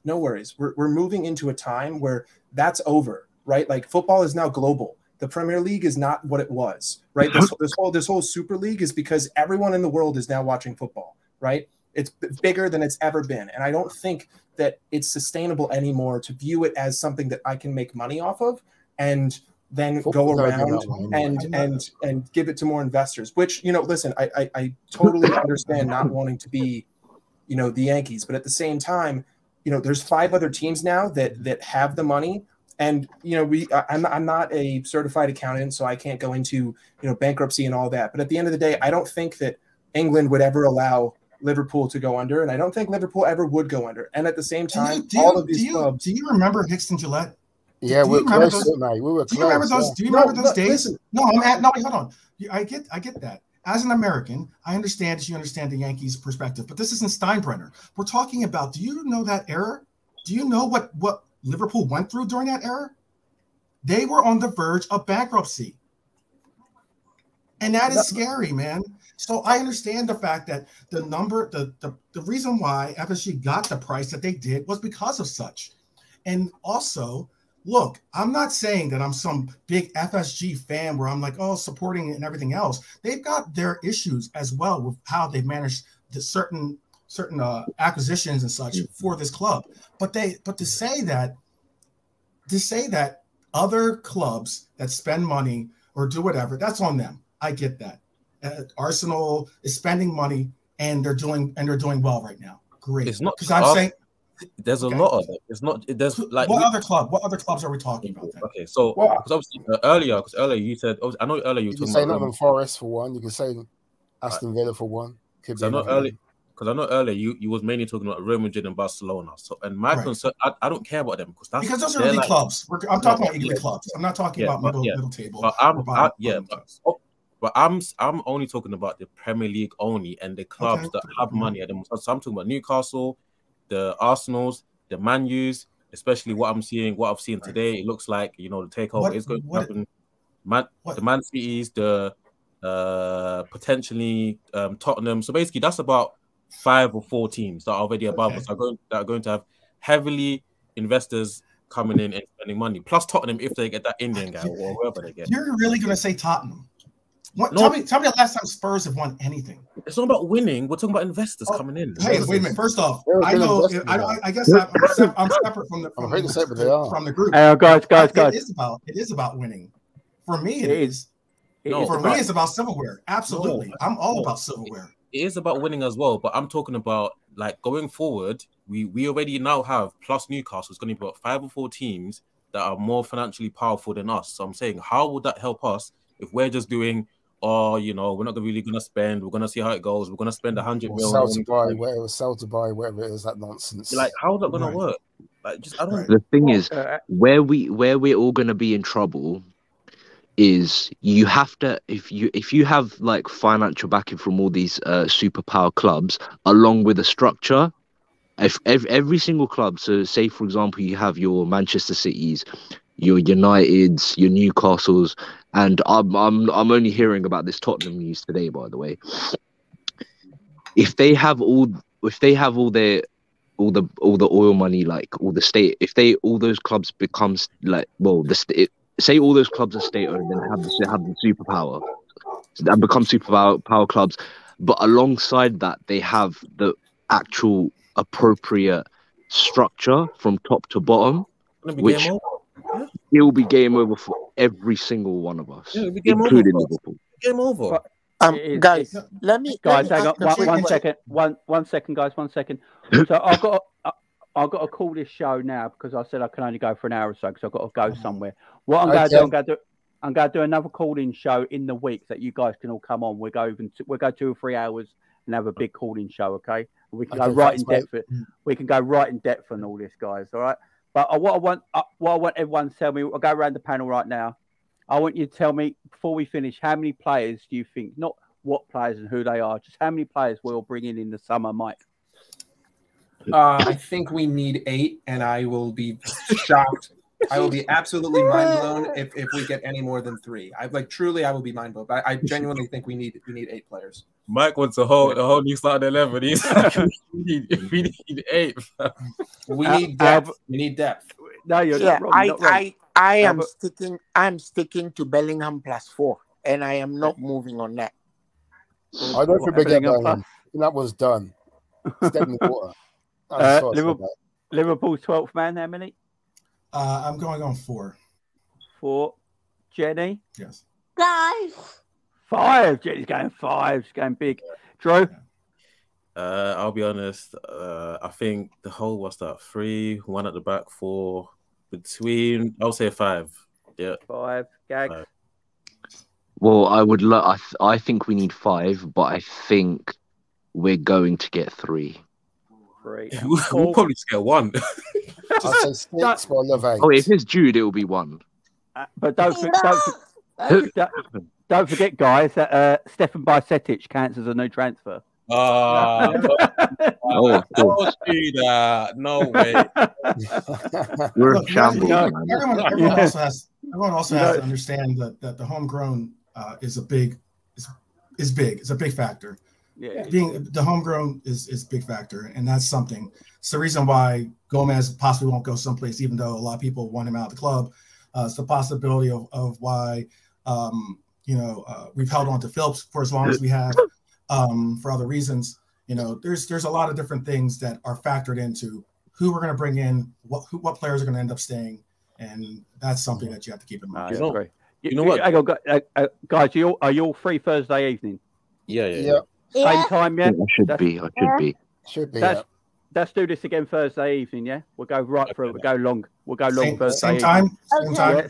No worries. We're moving into a time where that's over, right? Like football is now global. The Premier League is not what it was, right? This whole Super League is because everyone in the world is now watching football, right? It's bigger than it's ever been, and I don't think that it's sustainable anymore to view it as something that I can make money off of and then go around and give it to more investors. Which, listen, I totally understand not wanting to be, the Yankees, but at the same time, there's 5 other teams now that have the money. And, I'm not a certified accountant, so I can't go into, bankruptcy and all that. But at the end of the day, I don't think that England would ever allow Liverpool to go under, and I don't think Liverpool ever would go under. And at the same time, all of these clubs. Do you remember Hicks and Gillette? Yeah, we were close, mate. We were close. Do you remember those? Do you remember those days? Listen. No, hold on. I get that. As an American, I understand that you understand the Yankees' perspective, but this isn't Steinbrenner. We're talking about. Do you know that era? Do you know what Liverpool went through during that era? They were on the verge of bankruptcy. And that is scary, man. So I understand the fact that the reason why FSG got the price that they did was because of such. And also, look, I'm not saying that I'm some big FSG fan where I'm like, oh, supporting it and everything else. They've got their issues as well with how they manage the certain acquisitions and such for this club. But to say that other clubs that spend money or do whatever, that's on them. I get that. Arsenal is spending money and they're doing well right now. Great. It's not because I'm saying there's a lot of it. It's not. There's like what other clubs are we talking about? Then? Okay, so because obviously earlier you said I know earlier you were talking say about Nottingham Forest for one. You can say Aston Villa for one. I know earlier you was mainly talking about Real Madrid and Barcelona. So and my concern, I don't care about them because those are elite clubs. I'm talking about elite clubs. I'm not talking about middle table. But I'm only talking about the Premier League only and the clubs that have money at them. So I'm talking about Newcastle, the Arsenals, the Man U's, especially what I've seen today. It looks like the takeover is going to happen. The Man Cities, the potentially Tottenham. So basically, that's about 5 or 4 teams that are already above us that are going to have heavily investors coming in and spending money. Plus Tottenham if they get that Indian guy or whoever they get. You're really going to say Tottenham? Tell me the last time Spurs have won anything. It's not about winning. We're talking about investors coming in. Hey, wait a minute. First off, I know. I guess I'm separate from the group. Guys. It is about winning. For me, it is. For me, it's about silverware. Absolutely, I'm all about silverware. It is about winning as well, but I'm talking about like going forward. We already now have plus Newcastle. It's going to be about 5 or 4 teams that are more financially powerful than us. So I'm saying, how would that help us if we're just doing? We're not really going to spend. We're going to see how it goes. We're going to spend 100 million. Sell to buy, whatever it is, that nonsense. Like, how's that going to work? Like, I don't. The thing is, where we're all going to be in trouble is you have to if you have like financial backing from all these superpower clubs along with a structure. If every single club, so say for example, you have your Manchester Cities, your Uniteds, your Newcastles, and I'm only hearing about this Tottenham news today, by the way. If they have all the oil money, like all the state, all those clubs becomes like say all those clubs are state owned and have the superpower and become superpower clubs, but alongside that they have the actual appropriate structure from top to bottom, which it will be game over for every single one of us, including Liverpool. Game over. Guys, let me hang on. One second, guys. 1 second. So I've got to call this show now because I said I can only go for an hour or so because I've got to go somewhere. What I'm going to do, I'm going to do another call-in show in the week that you guys can all come on. We'll go 2 or 3 hours and have a big call-in show. Okay, we can go right in depth. We can go right in depth on all this, guys. All right. But what I want everyone to tell me, I'll go around the panel right now. I want you to tell me before we finish, how many players do you think, not what players and who they are, just how many players we'll bring in the summer, Mike? I think we need 8, and I will be shocked I will be absolutely mind blown if we get any more than 3. I will be mind blown. But I genuinely think we need 8 players. Mike wants a whole new starting 11. He's like, we need 8. We need depth. We need depth. No, you're not wrong. You're not wrong. I'm sticking to Bellingham +4, and I am not moving on that. I don't think we get Bellingham. That was done. It's dead in the water. Liverpool's 12th man. How many? I'm going on 4. 4. Jenny? Yes. 5. 5. Jenny's going 5. She's going big. Drew? I'll be honest. I think the whole 3, 1 at the back, 4 between. I'll say 5. Yeah. 5. Gag. 5. Well, I think we need 5, but I think we're going to get 3. 3. We'll probably just get 1. I'll say 6 for love 8. Oh, if it's Jude, it will be 1. But don't forget, guys, that Stefan Bajcetic counts as a new transfer. Don't do that. No way. We're a champion. Everyone also has to understand that the homegrown is big. It's a big factor. Yeah. Being the homegrown is a big factor, and that's something. It's the reason why Gomez possibly won't go someplace, even though a lot of people want him out of the club. It's the possibility of why we've held on to Phillips for as long as we have, for other reasons. There's a lot of different things that are factored into who we're going to bring in, what players are going to end up staying, and that's something that you have to keep in mind. You know what? Guys, are you all free Thursday evening? Yeah. Same time, yeah? I should be. Should be. Let's do this again Thursday evening, yeah? We'll go right through it. We'll go long. Thursday same time? Same time.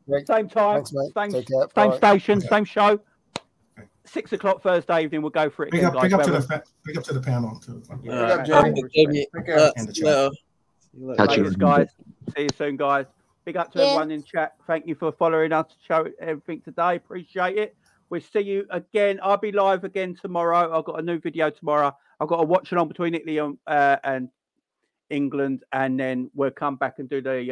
Yeah, same time. Thanks, same station, same show. 6 o'clock Thursday evening. We'll go for it again, guys. Big up to the panel. Too. Big up, Jamie. Catch you guys. See you soon, guys. Big up to everyone in chat. Thank you for following us, show everything today. Appreciate it. We'll see you again. I'll be live again tomorrow. I've got a new video tomorrow. I've got a watch along between Italy and England, and then we'll come back and do the